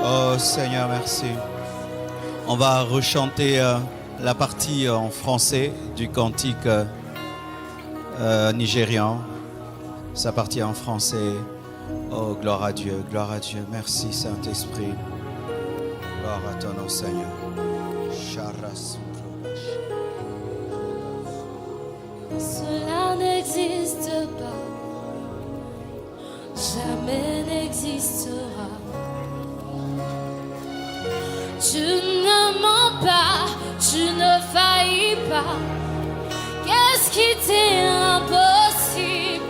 Oh Seigneur, merci. On va rechanter la partie en français du cantique nigérian. Sa partie en français. Oh, gloire à Dieu, gloire à Dieu. Merci Saint-Esprit. Gloire à ton nom, Seigneur. Cela n'existe pas, jamais n'existera. Tu ne mens pas, tu ne faillis pas. Qu'est-ce qui t'est impossible?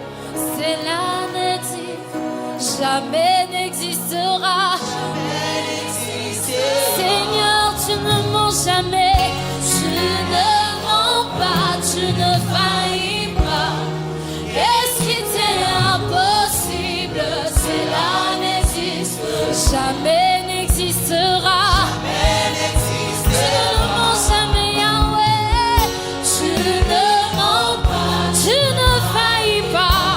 Cela n'existe, jamais n'existera. Seigneur, tu ne mens jamais, tu ne mens pas, tu ne faillis pas. Qu'est-ce qui t'est impossible? Cela n'existe, jamais n'existera. Tu ne mens jamais, Yahweh, tu ne mens pas, tu ne faillis pas.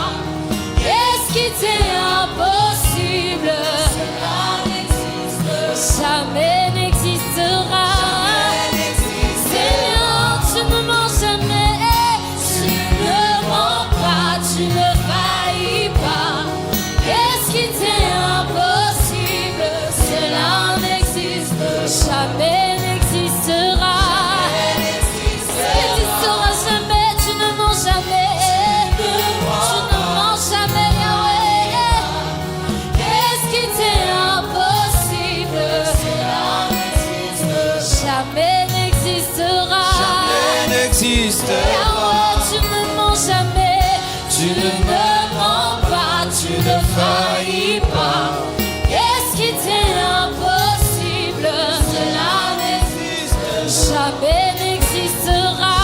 Qu'est-ce qui t'est impossible? Cela n'existe, jamais n'existera. Seigneur, tu ne mens jamais, tu ne mens pas, tu ne faillis pas. Qu'est-ce qui t'est impossible? Cela n'existe, jamais n'existera. N'existera jamais, tu ne mens jamais, tu ne mens jamais, Yahweh. Qu'est-ce qui t'est impossible? Cela n'existe, jamais n'existera. Yahweh, tu ne mens jamais, tu ne mens pas, tu ne faillis pas. Qu'est-ce qui t'est impossible? Cela n'existe, jamais n'existera.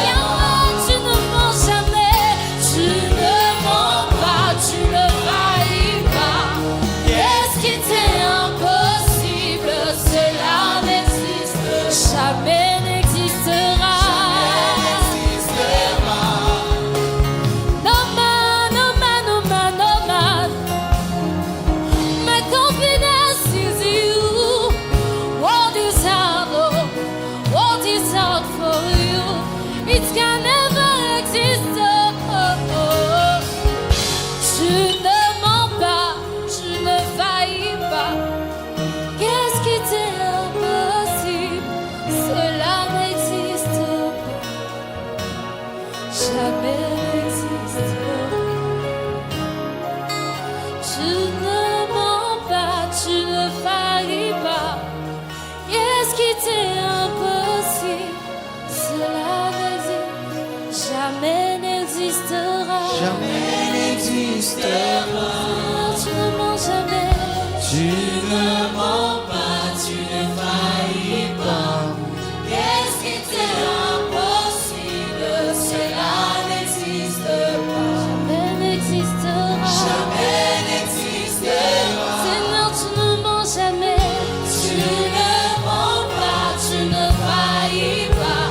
Yahweh, tu ne mens jamais, tu ne mens pas, tu ne faillis pas. Qu'est-ce qui t'est impossible? Cela n'existe, jamais n'existera. No man, no man, no man, no man. My confidence is you. What is hard, oh, what is hard for you? It can never exist. Oh, oh. Tu ne mens pas, tu ne faillis pas. Qu'est-ce qui t'est impossible? Cela n'existe pas, jamais n'existera. Tu ne mens pas, tu ne faillis pas. Qu'est-ce qui t'est impossible? Cela n'existe, jamais n'existera. Jamais n'existera. Tu ne mens jamais, Tu ne mens pas, tu ne faillis pas. qu'est-ce qui t'est impossible? Cela n'existe pas, jamais n'existera. Jamais n'existera. Seigneur, tu ne mens jamais, tu ne mens pas, tu ne faillis pas.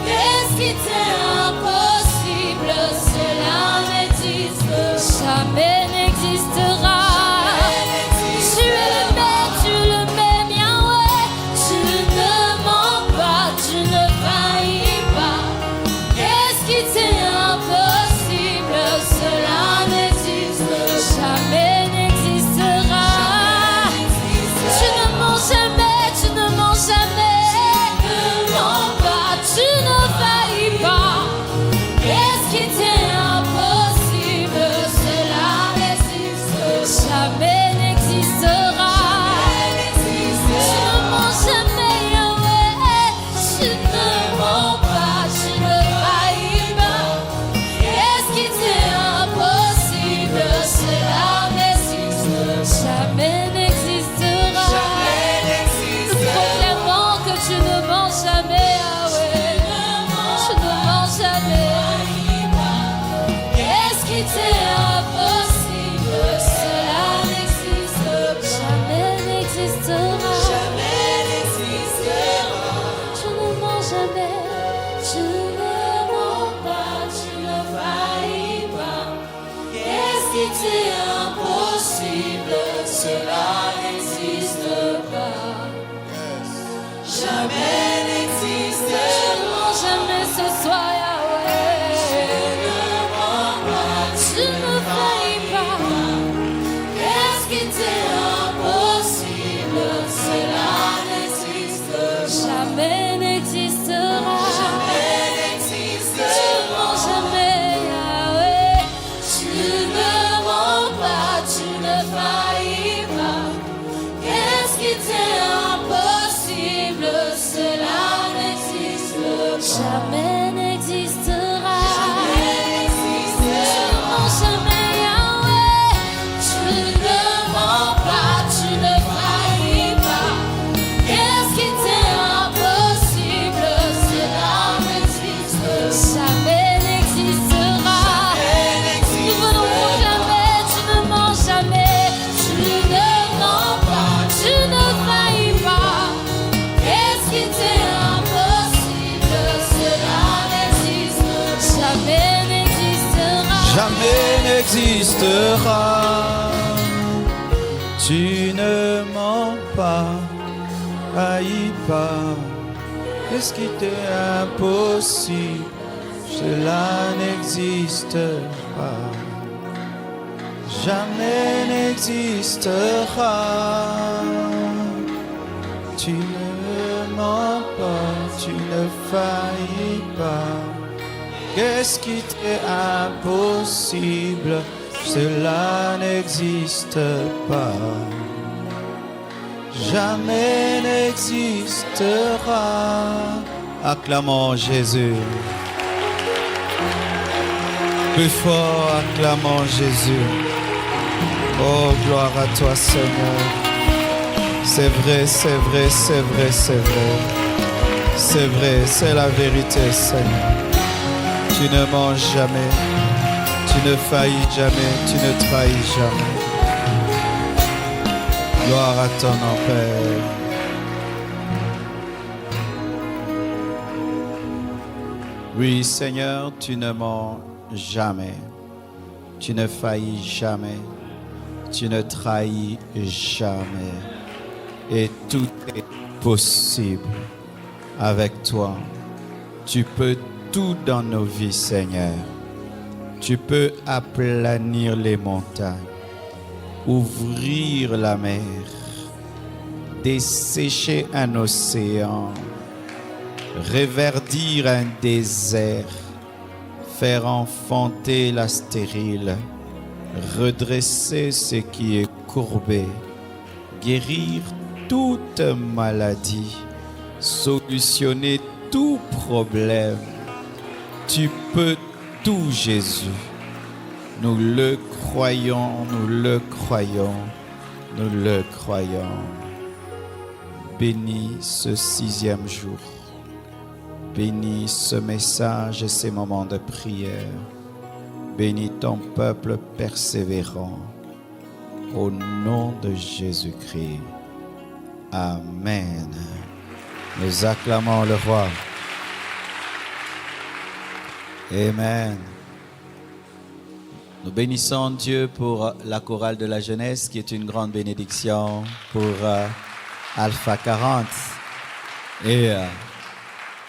Qu'est-ce qui t'est impossible? Cela n'existe, jamais n'existera. Tu es le même, Yahweh. Tu ne mens pas, tu ne faillis pas. Qu'est-ce qui t'est impossible? Cela n'existe, jamais n'existera. Tu ne mens jamais, tu ne mens jamais. Ne mens pas, tu ne faillis pas. Qu'est-ce qui t'est impossible? Cela n'existe, jamais n'existera. Tu ne mens jamais, Yahweh. Tu ne mens pas, tu ne faillis pas. Qu'est-ce qui t'est impossible? Cela n'existe, jamais n'existera. Nous proclamons que tu ne mens jamais, Yahweh. Tu ne mens jamais. Qu'est-ce qui t'est impossible? Cela n'existe, jamais n'existera. Tu ne mens jamais, tu ne mens pas, tu ne faillis pas. Qu'est-ce qui t'est impossible? Cela jamais n'existera. Tu ne mens jamais ce soir, Yahweh. Tu ne faillis pas. Qu'est-ce qui t'est impossible? Cela n'existe jamais n'existera. Jamais n'existera. Tu ne mens jamais, Yahweh. Tu ne mens pas, tu ne faillis pas. Qu'est-ce qui t'est impossible? Cela n'existe jamais n'existera. Tu ne mens jamais, Yahweh. Tu ne mens pas, tu ne faillis pas. Qu'est-ce qui t'est impossible? Cela n'existe jamais n'existera. Nous venons pour jamais, tu ne mens jamais. Tu ne mens pas, tu ne faillis pas. Qu'est-ce qui t'est impossible? Cela n'existe jamais n'existera. Jamais n'existera. Tu ne mens pas, faillis pas. Qu'est-ce qui t'est impossible? Cela n'existe pas. Jamais n'existera. Tu ne mens pas, tu ne faillis pas. Qu'est-ce qui t'est impossible? Cela n'existe pas. Jamais n'existera. Acclamons Jésus. Plus fort, acclamons Jésus. Oh, gloire à toi, Seigneur. C'est vrai, c'est vrai, c'est vrai, c'est vrai. C'est vrai, c'est la vérité, Seigneur. Tu ne mens jamais, tu ne faillis jamais, tu ne trahis jamais. Gloire à ton nom, Père. Oui, Seigneur, tu ne mens jamais, tu ne faillis jamais, tu ne trahis jamais. Et tout est possible avec toi. Tu peux tout dans nos vies, Seigneur. Tu peux aplanir les montagnes, ouvrir la mer, dessécher un océan, reverdir un désert, faire enfanter la stérile, redresser ce qui est courbé, guérir toute maladie, solutionner tout problème. Tu peux tout, Jésus. Nous le croyons, nous le croyons, nous le croyons. Bénis ce 6e jour. Bénis ce message et ces moments de prière. Bénis ton peuple persévérant. Au nom de Jésus-Christ. Amen. Nous acclamons le roi. Amen. Nous bénissons Dieu pour la chorale de la jeunesse qui est une grande bénédiction pour Alpha 40. Et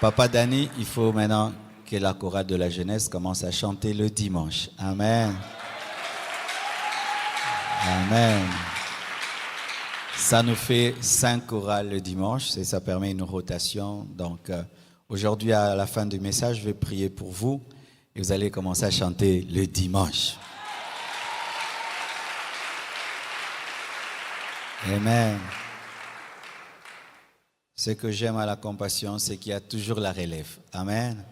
Papa Danny, il faut maintenant que la chorale de la jeunesse commence à chanter le dimanche. Amen. Amen. Ça nous fait 5 chorales le dimanche et ça permet une rotation. Donc aujourd'hui, à la fin du message, je vais prier pour vous et vous allez commencer à chanter le dimanche. Amen. Ce que j'aime à la compassion, c'est qu'il y a toujours la relève. Amen.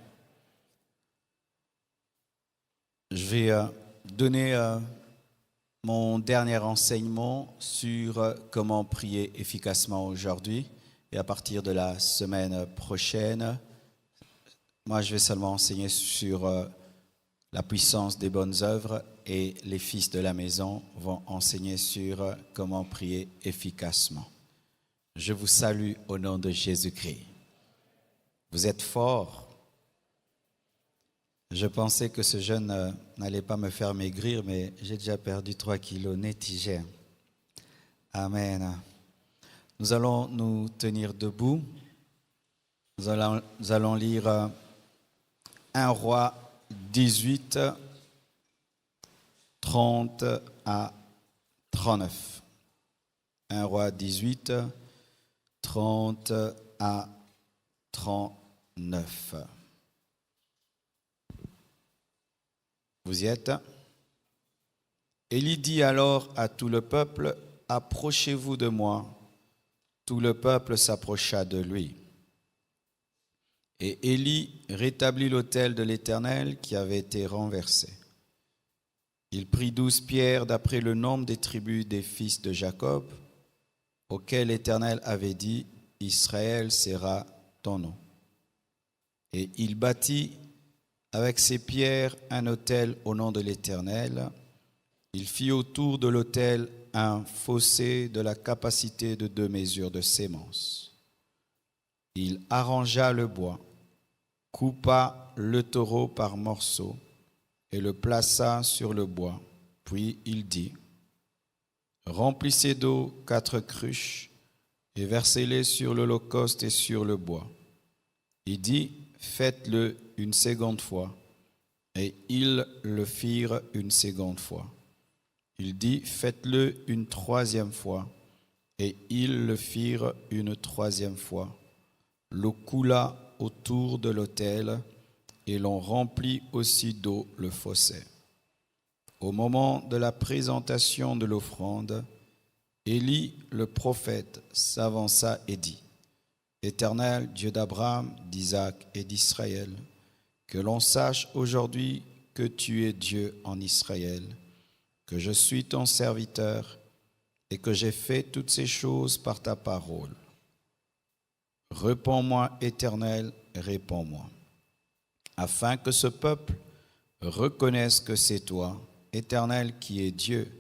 Je vais donner mon dernier enseignement sur comment prier efficacement aujourd'hui. Et à partir de la semaine prochaine, moi je vais seulement enseigner sur la puissance des bonnes œuvres et les fils de la maison vont enseigner sur comment prier efficacement. Je vous salue au nom de Jésus-Christ. Vous êtes forts. Je pensais que ce jeûne n'allait pas me faire maigrir, mais j'ai déjà perdu 3 kilos netigés. Amen. Nous allons nous tenir debout Nous allons lire 1 Roi 18, 30 à 39. 1 Roi 18, 30 à 39. Vous y êtes? Élie dit alors à tout le peuple, « Approchez-vous de moi. » Tout le peuple s'approcha de lui. Et Élie rétablit l'autel de l'Éternel qui avait été renversé. Il prit 12 pierres d'après le nombre des tribus des fils de Jacob, auxquelles l'Éternel avait dit, « Israël sera ton nom. » Et il bâtit avec ces pierres un autel au nom de l'Éternel. Il fit autour de l'autel un fossé de la capacité de 2 mesures de sémence. Il arrangea le bois, coupa le taureau par morceaux et le plaça sur le bois. Puis il dit, « Remplissez d'eau 4 cruches et versez-les sur l'holocauste et sur le bois. » Il dit, « Faites-le une seconde fois. » Et ils le firent une seconde fois. Il dit, faites-le une 3e fois. Et ils le firent une 3e fois. L'eau coula autour de l'autel et l'on remplit aussi d'eau le fossé. Au moment de la présentation de l'offrande, Élie, le prophète, s'avança et dit, « Éternel, Dieu d'Abraham, d'Isaac et d'Israël, que l'on sache aujourd'hui que tu es Dieu en Israël, que je suis ton serviteur et que j'ai fait toutes ces choses par ta parole. Réponds-moi, Éternel, réponds-moi, afin que ce peuple reconnaisse que c'est toi, Éternel, qui es Dieu,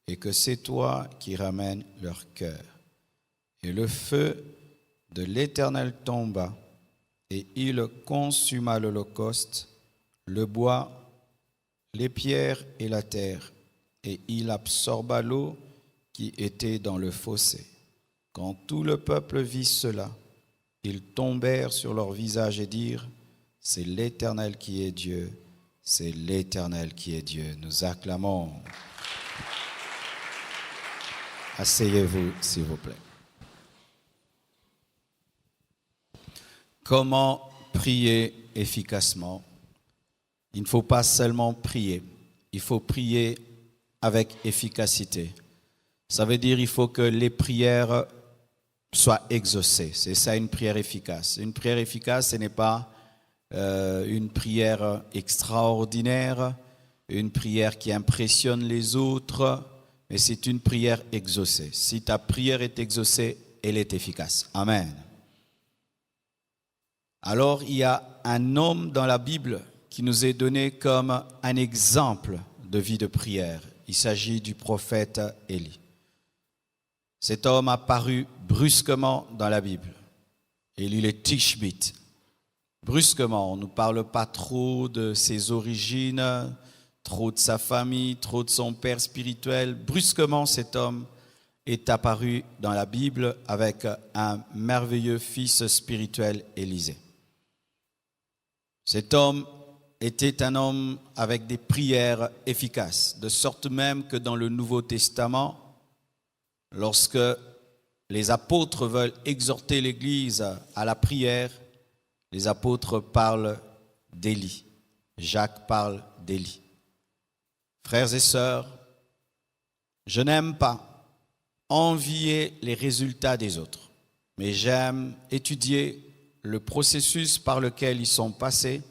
et que c'est toi qui ramènes leur cœur. » Et le feu de l'Éternel tomba, et il consuma l'holocauste, le bois, les pierres et la terre, et il absorba l'eau qui était dans le fossé. Quand tout le peuple vit cela, ils tombèrent sur leur visage et dirent, « C'est l'Éternel qui est Dieu, c'est l'Éternel qui est Dieu. » Nous acclamons. Asseyez-vous, s'il vous plaît. Comment prier efficacement? Il ne faut pas seulement prier, il faut prier avec efficacité. Ça veut dire qu'il faut que les prières soient exaucées. C'est ça une prière efficace. Une prière efficace, ce n'est pas une prière extraordinaire, une prière qui impressionne les autres, mais c'est une prière exaucée. Si ta prière est exaucée, elle est efficace. Amen. Alors, il y a un homme dans la Bible qui nous est donné comme un exemple de vie de prière. Il s'agit du prophète Élie. Cet homme a paru brusquement dans la Bible. Élie le Tishbite. Brusquement, on ne nous parle pas trop de ses origines, trop de sa famille, trop de son père spirituel. Brusquement, cet homme est apparu dans la Bible avec un merveilleux fils spirituel, Élisée. Cet homme était un homme avec des prières efficaces, de sorte même que dans le Nouveau Testament, lorsque les apôtres veulent exhorter l'Église à la prière, les apôtres parlent d'Élie. Jacques parle d'Élie. Frères et sœurs, je n'aime pas envier les résultats des autres, mais j'aime étudier le processus par lequel ils sont passés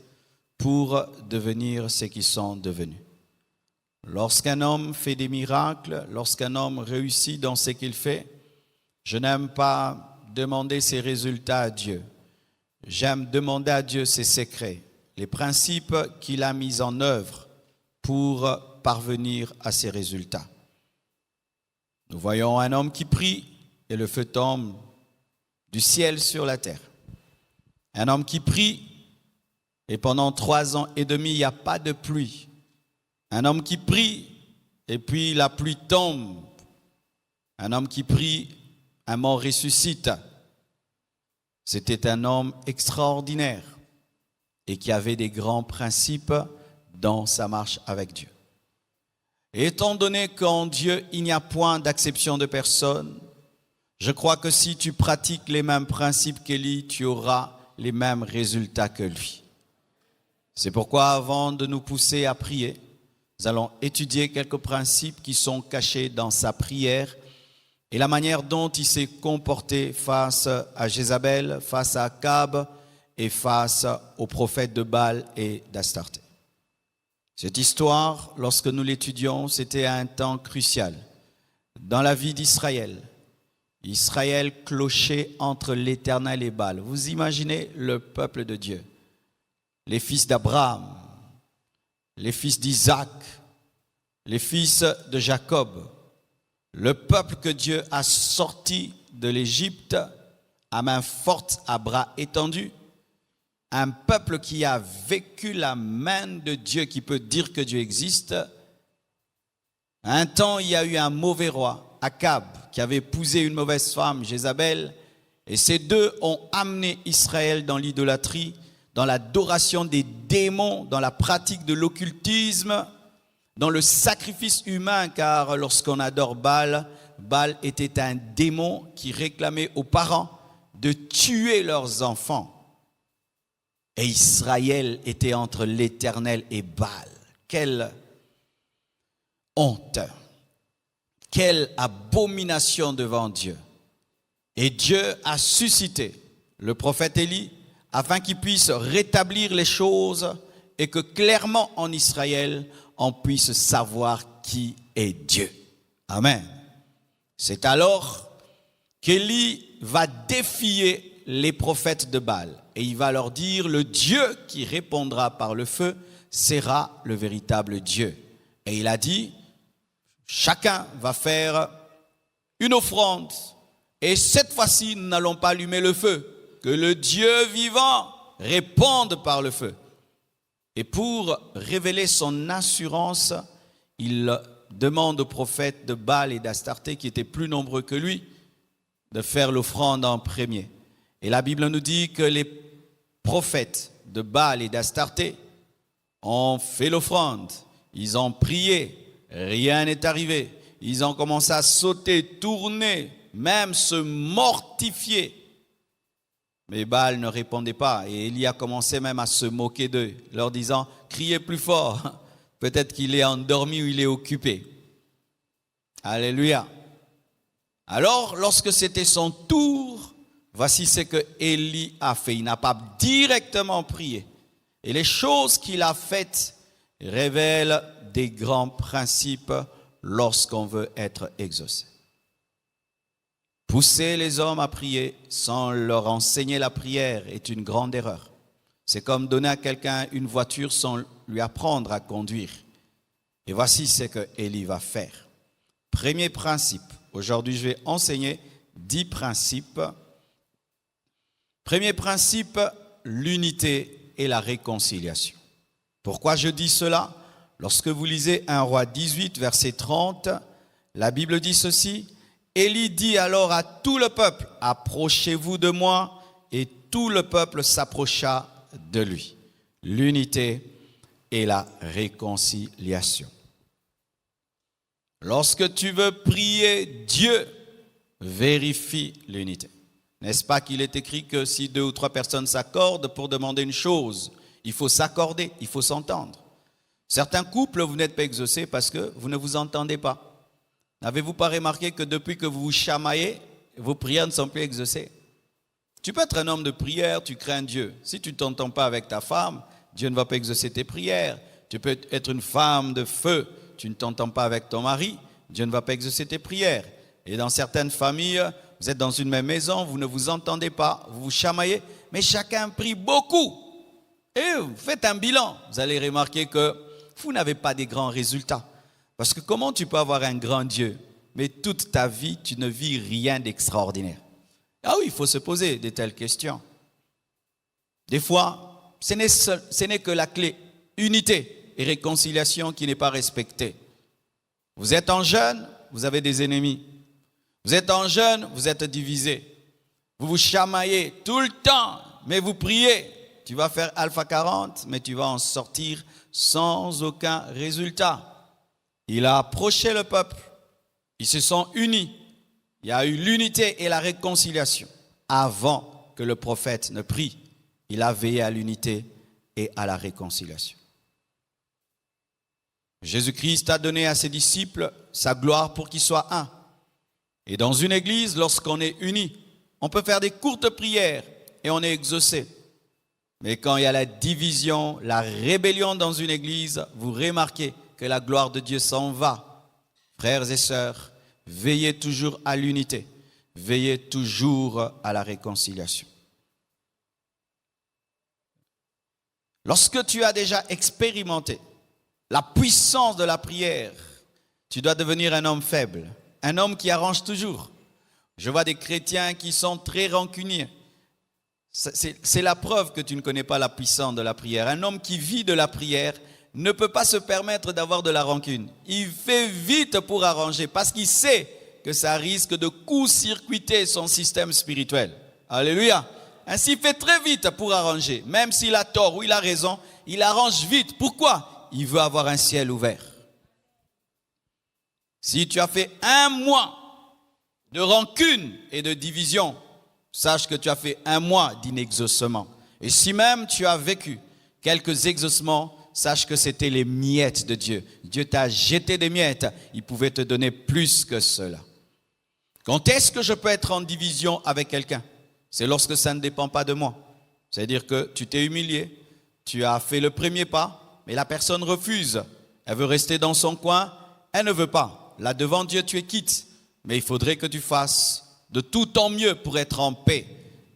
pour devenir ce qu'ils sont devenus. Lorsqu'un homme fait des miracles, lorsqu'un homme réussit dans ce qu'il fait, je n'aime pas demander ses résultats à Dieu. J'aime demander à Dieu ses secrets, les principes qu'il a mis en œuvre pour parvenir à ces résultats. Nous voyons un homme qui prie et le feu tombe du ciel sur la terre. Un homme qui prie et pendant 3 ans et demi, il n'y a pas de pluie. Un homme qui prie et puis la pluie tombe. Un homme qui prie, un mort ressuscite. C'était un homme extraordinaire et qui avait des grands principes dans sa marche avec Dieu. Et étant donné qu'en Dieu, il n'y a point d'acception de personne, je crois que si tu pratiques les mêmes principes qu'Élie, tu auras les mêmes résultats que lui. C'est pourquoi avant de nous pousser à prier, nous allons étudier quelques principes qui sont cachés dans sa prière et la manière dont il s'est comporté face à Jézabel, face à Akab et face aux prophètes de Baal et d'Astarté. Cette histoire, lorsque nous l'étudions, c'était un temps crucial dans la vie d'Israël. Israël clochait entre l'Éternel et Baal. Vous imaginez le peuple de Dieu, les fils d'Abraham, les fils d'Isaac, les fils de Jacob, le peuple que Dieu a sorti de l'Égypte à main forte, à bras étendus, un peuple qui a vécu la main de Dieu, qui peut dire que Dieu existe. Un temps, il y a eu un mauvais roi, Akab, qui avait épousé une mauvaise femme, Jézabel, et ces deux ont amené Israël dans l'idolâtrie, dans l'adoration des démons, dans la pratique de l'occultisme, dans le sacrifice humain, car lorsqu'on adore Baal, Baal était un démon qui réclamait aux parents de tuer leurs enfants. Et Israël était entre l'Éternel et Baal. Quelle honte! Quelle abomination devant Dieu. Et Dieu a suscité le prophète Élie afin qu'il puisse rétablir les choses et que clairement en Israël, on puisse savoir qui est Dieu. Amen. C'est alors qu'Élie va défier les prophètes de Baal et il va leur dire, le Dieu qui répondra par le feu sera le véritable Dieu. Et il a dit, chacun va faire une offrande. Et cette fois-ci, nous n'allons pas allumer le feu. Que le Dieu vivant réponde par le feu. Et pour révéler son assurance, il demande aux prophètes de Baal et d'Astarté, qui étaient plus nombreux que lui, de faire l'offrande en premier. Et la Bible nous dit que les prophètes de Baal et d'Astarté ont fait l'offrande. Ils ont prié. Rien n'est arrivé. Ils ont commencé à sauter, tourner, même se mortifier. Mais Baal ne répondait pas et Élie a commencé même à se moquer d'eux, leur disant, criez plus fort, peut-être qu'il est endormi ou il est occupé. Alléluia. Alors, lorsque c'était son tour, voici ce que Élie a fait. Il n'a pas directement prié. Et les choses qu'il a faites révèlent des grands principes lorsqu'on veut être exaucé. Pousser les hommes à prier sans leur enseigner la prière est une grande erreur. C'est comme donner à quelqu'un une voiture sans lui apprendre à conduire. Et voici ce que Élie va faire. Premier principe. Aujourd'hui, je vais enseigner 10 principes. Premier principe, l'unité et la réconciliation. Pourquoi je dis cela? Lorsque vous lisez 1 Roi 18, verset 30, la Bible dit ceci. Élie dit alors à tout le peuple, approchez-vous de moi, et tout le peuple s'approcha de lui. L'unité et la réconciliation. Lorsque tu veux prier Dieu, vérifie l'unité. N'est-ce pas qu'il est écrit que si 2 ou 3 personnes s'accordent pour demander une chose, il faut s'accorder, il faut s'entendre. Certains couples, vous n'êtes pas exaucés parce que vous ne vous entendez pas. N'avez-vous pas remarqué que depuis que vous vous chamaillez, vos prières ne sont plus exaucées? Tu peux être un homme de prière, tu crains Dieu. Si tu ne t'entends pas avec ta femme, Dieu ne va pas exaucer tes prières. Tu peux être une femme de feu, tu ne t'entends pas avec ton mari, Dieu ne va pas exaucer tes prières. Et dans certaines familles, vous êtes dans une même maison, vous ne vous entendez pas, vous vous chamaillez, mais chacun prie beaucoup. Et vous faites un bilan, vous allez remarquer que vous n'avez pas des grands résultats. Parce que comment tu peux avoir un grand Dieu, mais toute ta vie, tu ne vis rien d'extraordinaire? Ah oui, il faut se poser de telles questions. Des fois, ce n'est que la clé, unité et réconciliation qui n'est pas respectée. Vous êtes en jeûne, vous avez des ennemis. Vous êtes en jeûne, vous êtes divisés. Vous vous chamaillez tout le temps, mais vous priez. Tu vas faire Alpha 40, mais tu vas en sortir sans aucun résultat. Il a approché le peuple. Ils se sont unis. Il y a eu l'unité et la réconciliation. Avant que le prophète ne prie, il a veillé à l'unité et à la réconciliation. Jésus-Christ a donné à ses disciples sa gloire pour qu'ils soient un. Et dans une église, lorsqu'on est unis, on peut faire des courtes prières et on est exaucé. Mais quand il y a la division, la rébellion dans une église, vous remarquez que la gloire de Dieu s'en va. Frères et sœurs, veillez toujours à l'unité, veillez toujours à la réconciliation. Lorsque tu as déjà expérimenté la puissance de la prière, tu dois devenir un homme faible, un homme qui arrange toujours. Je vois des chrétiens qui sont très rancuniers. C'est la preuve que tu ne connais pas la puissance de la prière. Un homme qui vit de la prière ne peut pas se permettre d'avoir de la rancune. Il fait vite pour arranger parce qu'il sait que ça risque de court-circuiter son système spirituel. Alléluia. Ainsi, il fait très vite pour arranger. Même s'il a tort ou il a raison, il arrange vite. Pourquoi? Il veut avoir un ciel ouvert. Si tu as fait 1 mois de rancune et de division, sache que tu as fait 1 mois d'inexaucement. Et si même tu as vécu quelques exaucements, sache que c'était les miettes de Dieu. Dieu t'a jeté des miettes. Il pouvait te donner plus que cela. Quand est-ce que je peux être en division avec quelqu'un? C'est lorsque ça ne dépend pas de moi. C'est-à-dire que tu t'es humilié, tu as fait le premier pas, mais la personne refuse. Elle veut rester dans son coin, elle ne veut pas. Là devant Dieu, tu es quitte. Mais il faudrait que tu fasses de tout ton mieux pour être en paix.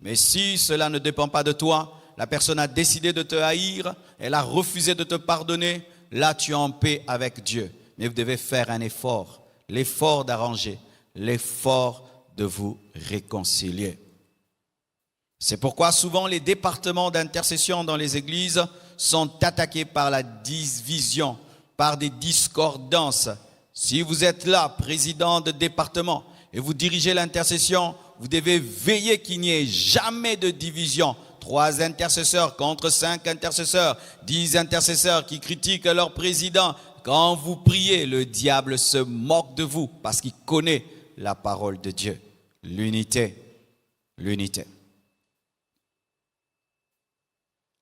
Mais si cela ne dépend pas de toi, la personne a décidé de te haïr, elle a refusé de te pardonner, là tu es en paix avec Dieu. Mais vous devez faire un effort, l'effort d'arranger, l'effort de vous réconcilier. C'est pourquoi souvent les départements d'intercession dans les églises sont attaqués par la division, par des discordances. Si vous êtes là, président de département, et vous dirigez l'intercession, vous devez veiller qu'il n'y ait jamais de division. 3 intercesseurs contre 5 intercesseurs, 10 intercesseurs qui critiquent leur président. Quand vous priez, le diable se moque de vous parce qu'il connaît la parole de Dieu. L'unité, l'unité.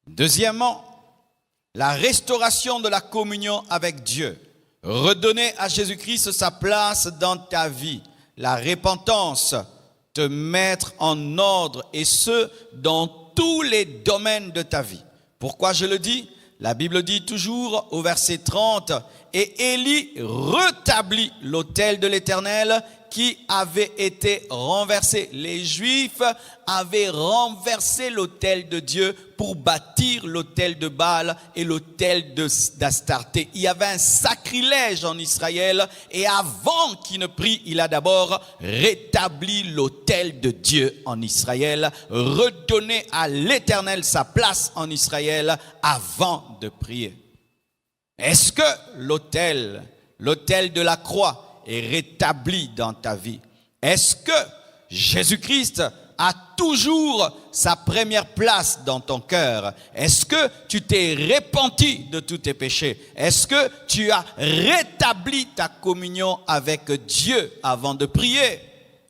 Deuxièmement, la restauration de la communion avec Dieu. Redonner à Jésus-Christ sa place dans ta vie. La repentance, te mettre en ordre, et ce, dans tous les domaines de ta vie. Pourquoi je le dis? La Bible dit toujours au verset 30, « Et Élie rétablit l'autel de l'Éternel qui avait été renversé. » Les Juifs avaient renversé l'autel de Dieu pour bâtir l'autel de Baal et l'autel d'Astarté. Il y avait un sacrilège en Israël, et avant qu'il ne prie, il a d'abord rétabli l'autel de Dieu en Israël, redonné à l'Éternel sa place en Israël avant de prier. Est-ce que l'autel de la croix est rétabli dans ta vie? Est-ce que Jésus-Christ a toujours sa première place dans ton cœur? Est-ce que tu t'es repenti de tous tes péchés? Est-ce que tu as rétabli ta communion avec Dieu avant de prier?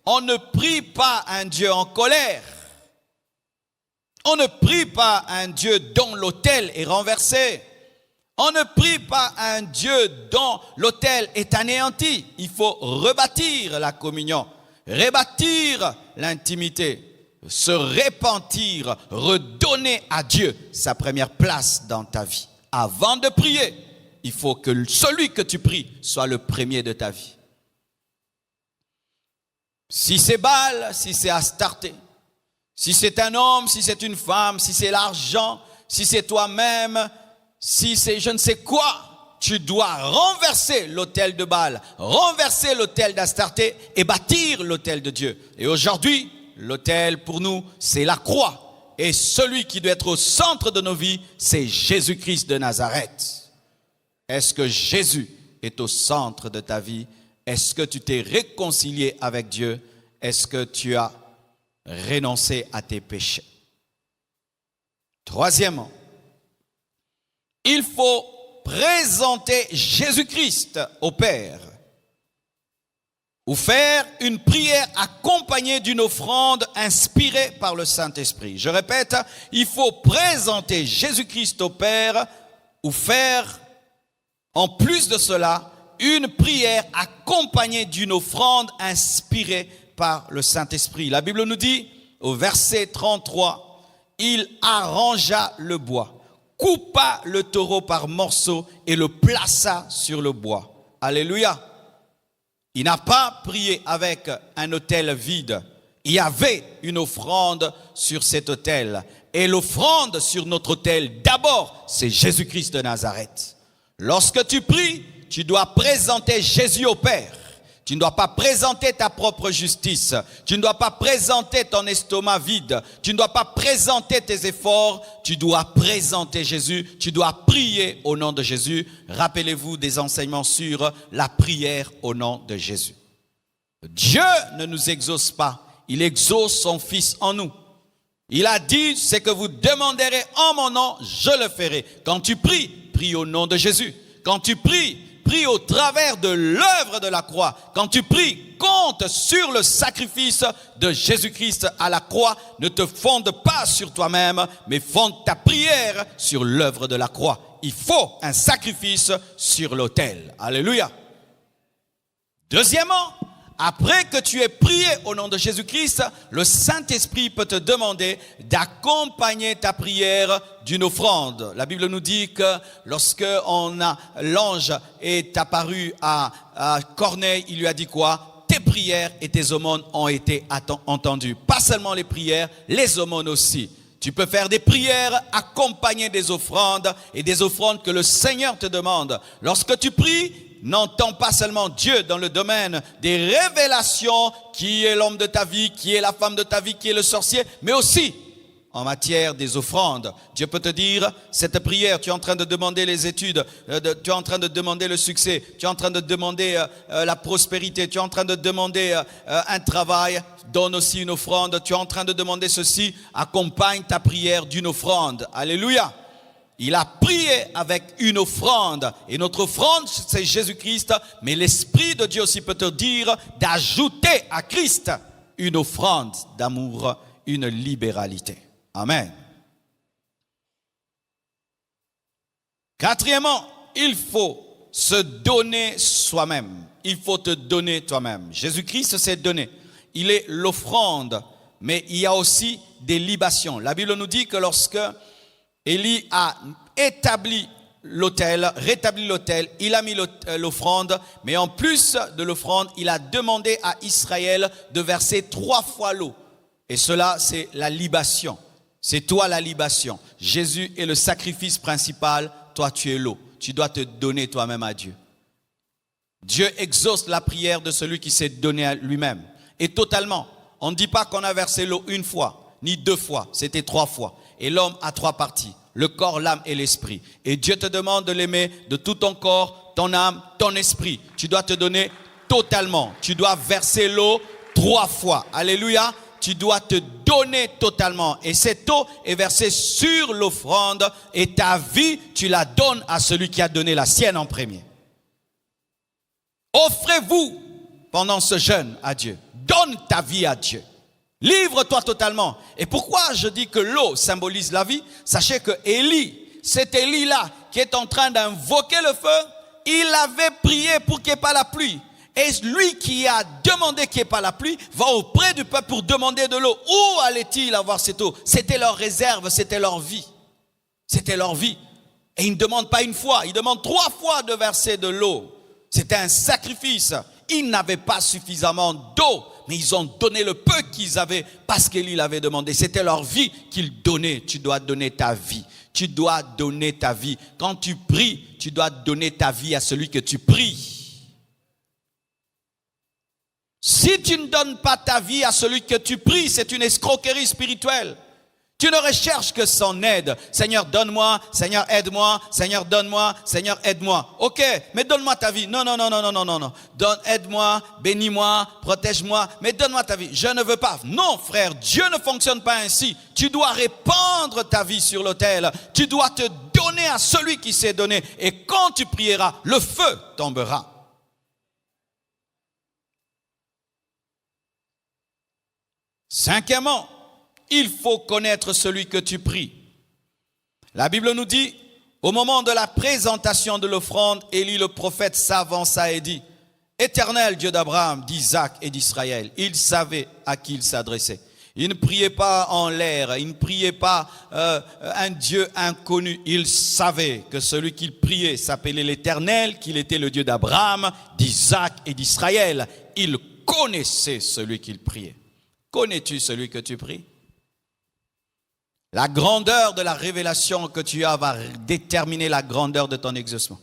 On ne prie pas un Dieu en colère. On ne prie pas un Dieu dont l'autel est renversé. On ne prie pas un Dieu dont l'autel est anéanti. Il faut rebâtir la communion, rebâtir l'intimité, se repentir, redonner à Dieu sa première place dans ta vie. Avant de prier, il faut que celui que tu pries soit le premier de ta vie. Si c'est Baal, si c'est Astarté, si c'est un homme, si c'est une femme, si c'est l'argent, si c'est toi-même, si c'est je ne sais quoi, tu dois renverser l'autel de Baal, renverser l'autel d'Astarté et bâtir l'autel de Dieu. Et aujourd'hui, l'autel pour nous, c'est la croix. Et celui qui doit être au centre de nos vies, c'est Jésus-Christ de Nazareth. Est-ce que Jésus est au centre de ta vie? Est-ce que tu t'es réconcilié avec Dieu? Est-ce que tu as renoncer à tes péchés. Troisièmement, il faut présenter Jésus-Christ au Père ou faire une prière accompagnée d'une offrande inspirée par le Saint-Esprit. Je répète, il faut présenter Jésus-Christ au Père ou faire, en plus de cela, une prière accompagnée d'une offrande inspirée par le Saint-Esprit. La Bible nous dit, au verset 33, « Il arrangea le bois, coupa le taureau par morceaux et le plaça sur le bois. » Alléluia. Il n'a pas prié avec un autel vide. Il y avait une offrande sur cet autel. Et l'offrande sur notre autel, d'abord, c'est Jésus-Christ de Nazareth. Lorsque tu pries, tu dois présenter Jésus au Père. Tu ne dois pas présenter ta propre justice. Tu ne dois pas présenter ton estomac vide. Tu ne dois pas présenter tes efforts. Tu dois présenter Jésus. Tu dois prier au nom de Jésus. Rappelez-vous des enseignements sur la prière au nom de Jésus. Dieu ne nous exauce pas. Il exauce son Fils en nous. Il a dit, c'est que vous demanderez en mon nom, je le ferai. Quand tu pries, prie au nom de Jésus. Quand tu prie au travers de l'œuvre de la croix. Quand tu pries, compte sur le sacrifice de Jésus-Christ à la croix. Ne te fonde pas sur toi-même, mais fonde ta prière sur l'œuvre de la croix. Il faut un sacrifice sur l'autel. Alléluia. Deuxièmement, après que tu aies prié au nom de Jésus-Christ, le Saint-Esprit peut te demander d'accompagner ta prière d'une offrande. La Bible nous dit que lorsque l'ange est apparu à Corneille, il lui a dit quoi? Tes prières et tes aumônes ont été entendues. Pas seulement les prières, les aumônes aussi. Tu peux faire des prières accompagnées des offrandes et des offrandes que le Seigneur te demande. Lorsque tu pries, n'entends pas seulement Dieu dans le domaine des révélations, qui est l'homme de ta vie, qui est la femme de ta vie, qui est le sorcier, mais aussi en matière des offrandes. Dieu peut te dire, cette prière, tu es en train de demander les études, tu es en train de demander le succès, tu es en train de demander la prospérité, tu es en train de demander un travail, donne aussi une offrande, tu es en train de demander ceci, accompagne ta prière d'une offrande. Alléluia. Il a prié avec une offrande. Et notre offrande, c'est Jésus-Christ. Mais l'Esprit de Dieu aussi peut te dire d'ajouter à Christ une offrande d'amour, une libéralité. Amen. Quatrièmement, il faut se donner soi-même. Il faut te donner toi-même. Jésus-Christ s'est donné. Il est l'offrande. Mais il y a aussi des libations. La Bible nous dit que lorsque Élie a rétabli l'autel, il a mis l'offrande, mais en plus de l'offrande, il a demandé à Israël de verser 3 fois l'eau. Et cela, c'est la libation. C'est toi la libation. Jésus est le sacrifice principal, toi tu es l'eau. Tu dois te donner toi-même à Dieu. Dieu exauce la prière de celui qui s'est donné à lui-même. Et totalement. On ne dit pas qu'on a versé l'eau 1 fois, ni 2 fois, c'était 3 fois. Et l'homme a 3 parties, le corps, l'âme et l'esprit. Et Dieu te demande de l'aimer de tout ton corps, ton âme, ton esprit. Tu dois te donner totalement. Tu dois verser l'eau 3 fois. Alléluia. Tu dois te donner totalement. Et cette eau est versée sur l'offrande et ta vie, tu la donnes à celui qui a donné la sienne en premier. Offrez-vous pendant ce jeûne à Dieu. Donne ta vie à Dieu. Livre-toi totalement. Et pourquoi je dis que l'eau symbolise la vie? Sachez que Élie, cet Élie-là qui est en train d'invoquer le feu, il avait prié pour qu'il n'y ait pas la pluie. Et lui qui a demandé qu'il n'y ait pas la pluie, va auprès du peuple pour demander de l'eau. Où allait-il avoir cette eau? C'était leur réserve, c'était leur vie. C'était leur vie. Et il ne demande pas 1 fois, il demande 3 fois de verser de l'eau. C'était un sacrifice. Ils n'avaient pas suffisamment d'eau, mais ils ont donné le peu qu'ils avaient parce qu'Élie l'avait demandé. C'était leur vie qu'ils donnaient. Tu dois donner ta vie. Tu dois donner ta vie. Quand tu pries, tu dois donner ta vie à celui que tu pries. Si tu ne donnes pas ta vie à celui que tu pries, c'est une escroquerie spirituelle. Tu ne recherches que son aide. Seigneur, donne-moi. Seigneur, aide-moi. Seigneur, donne-moi. Seigneur, aide-moi. Ok, mais donne-moi ta vie. Non. Aide-moi, bénis-moi, protège-moi, mais donne-moi ta vie. Je ne veux pas. Non, frère, Dieu ne fonctionne pas ainsi. Tu dois répandre ta vie sur l'autel. Tu dois te donner à celui qui s'est donné. Et quand tu prieras, le feu tombera. Cinquièmement, il faut connaître celui que tu pries. La Bible nous dit, au moment de la présentation de l'offrande, Élie le prophète s'avança et dit, Éternel Dieu d'Abraham, d'Isaac et d'Israël. Il savait à qui il s'adressait. Il ne priait pas en l'air, il ne priait pas un Dieu inconnu. Il savait que celui qu'il priait s'appelait l'Éternel, qu'il était le Dieu d'Abraham, d'Isaac et d'Israël. Il connaissait celui qu'il priait. Connais-tu celui que tu pries? La grandeur de la révélation que tu as va déterminer la grandeur de ton exaucement.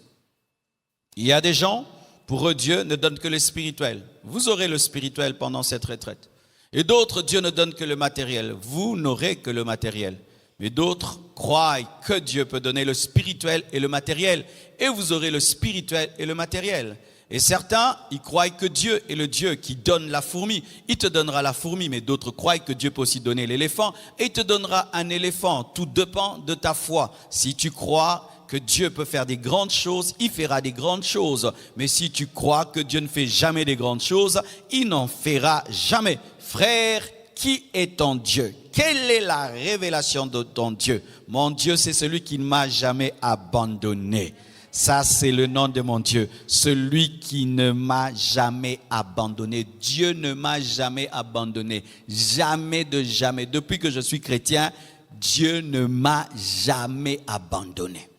Il y a des gens, pour eux, Dieu ne donne que le spirituel. Vous aurez le spirituel pendant cette retraite. Et d'autres, Dieu ne donne que le matériel. Vous n'aurez que le matériel. Mais d'autres croient que Dieu peut donner le spirituel et le matériel. Et vous aurez le spirituel et le matériel. Et certains, ils croient que Dieu est le Dieu qui donne la fourmi. Il te donnera la fourmi, mais d'autres croient que Dieu peut aussi donner l'éléphant. Et il te donnera un éléphant. Tout dépend de ta foi. Si tu crois que Dieu peut faire des grandes choses, il fera des grandes choses. Mais si tu crois que Dieu ne fait jamais des grandes choses, il n'en fera jamais. Frère, qui est ton Dieu? Quelle est la révélation de ton Dieu? Mon Dieu, c'est celui qui ne m'a jamais abandonné. Ça, c'est le nom de mon Dieu. Celui qui ne m'a jamais abandonné. Dieu ne m'a jamais abandonné. Jamais de jamais. Depuis que je suis chrétien, Dieu ne m'a jamais abandonné.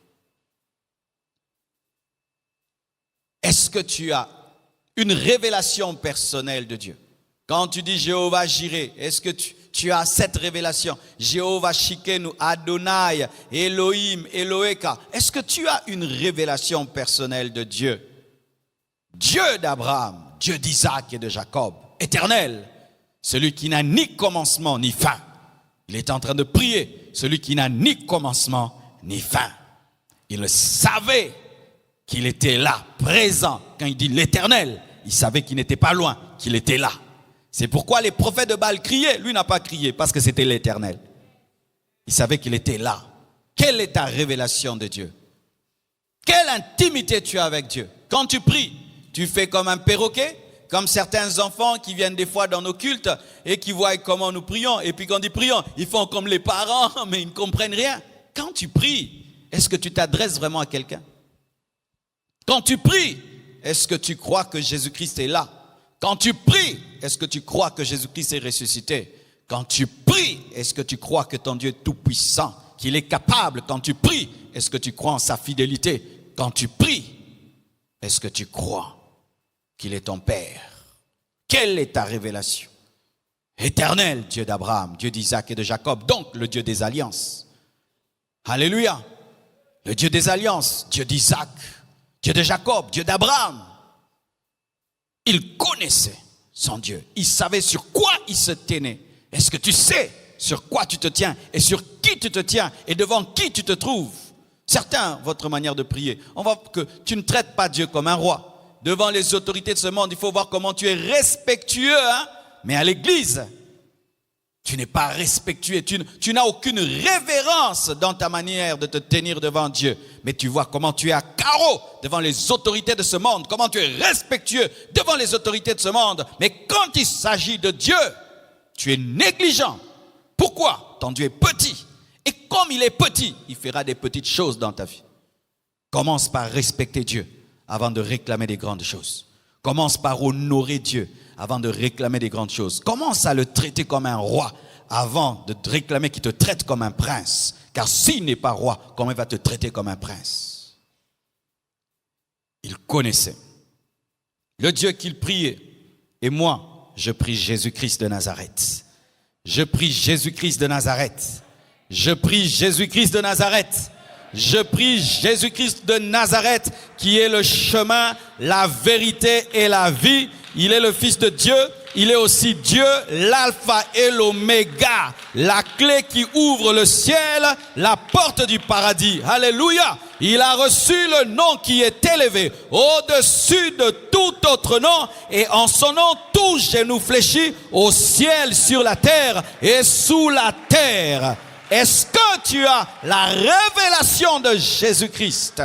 Est-ce que tu as une révélation personnelle de Dieu? Quand tu dis Jéhovah Jireh, est-ce que tu as cette révélation? Jéhovah Shikenu, Adonai, Elohim, Eloheka. Est-ce que tu as une révélation personnelle de Dieu? Dieu d'Abraham, Dieu d'Isaac et de Jacob, éternel, celui qui n'a ni commencement ni fin. Il est en train de prier, celui qui n'a ni commencement ni fin. Il savait qu'il était là, présent. Quand il dit l'éternel, il savait qu'il n'était pas loin, qu'il était là. C'est pourquoi les prophètes de Baal criaient. Lui n'a pas crié parce que c'était l'Éternel. Il savait qu'il était là. Quelle est ta révélation de Dieu? Quelle intimité tu as avec Dieu? Quand tu pries, tu fais comme un perroquet, comme certains enfants qui viennent des fois dans nos cultes et qui voient comment nous prions. Et puis quand ils prient, ils font comme les parents, mais ils ne comprennent rien. Quand tu pries, est-ce que tu t'adresses vraiment à quelqu'un? Quand tu pries, est-ce que tu crois que Jésus-Christ est là? Quand tu pries, est-ce que tu crois que Jésus-Christ est ressuscité? Quand tu pries, est-ce que tu crois que ton Dieu est tout-puissant, qu'il est capable? Quand tu pries, est-ce que tu crois en sa fidélité? Quand tu pries, est-ce que tu crois qu'il est ton Père? Quelle est ta révélation? Éternel, Dieu d'Abraham, Dieu d'Isaac et de Jacob, donc le Dieu des alliances. Alléluia. Le Dieu des alliances, Dieu d'Isaac, Dieu de Jacob, Dieu d'Abraham. Il connaissait son Dieu. Il savait sur quoi il se tenait. Est-ce que tu sais sur quoi tu te tiens et sur qui tu te tiens et devant qui tu te trouves? Certains, votre manière de prier, on voit que tu ne traites pas Dieu comme un roi. Devant les autorités de ce monde, il faut voir comment tu es respectueux. Mais à l'église, tu n'es pas respectueux. Tu n'as aucune révérence dans ta manière de te tenir devant Dieu. Mais tu vois comment tu es à carreau devant les autorités de ce monde. Comment tu es respectueux devant les autorités de ce monde. Mais quand il s'agit de Dieu, tu es négligent. Pourquoi? Ton Dieu est petit. Et comme il est petit, il fera des petites choses dans ta vie. Commence par respecter Dieu avant de réclamer des grandes choses. Commence par honorer Dieu avant de réclamer des grandes choses. Commence à le traiter comme un roi avant de te réclamer qu'il te traite comme un prince. Car s'il n'est pas roi, comment il va te traiter comme un prince? Il connaissait le Dieu qu'il priait. Et moi, je prie Jésus-Christ de Nazareth. Je prie Jésus-Christ de Nazareth. Je prie Jésus-Christ de Nazareth. Je prie Jésus-Christ de Nazareth qui est le chemin, la vérité et la vie. Il est le Fils de Dieu. il est aussi Dieu, l'alpha et l'oméga, la clé qui ouvre le ciel, la porte du paradis. Alléluia. Il a reçu le nom qui est élevé au-dessus de tout autre nom, et en son nom, tout genou fléchit au ciel, sur la terre et sous la terre. Est-ce que tu as la révélation de Jésus-Christ?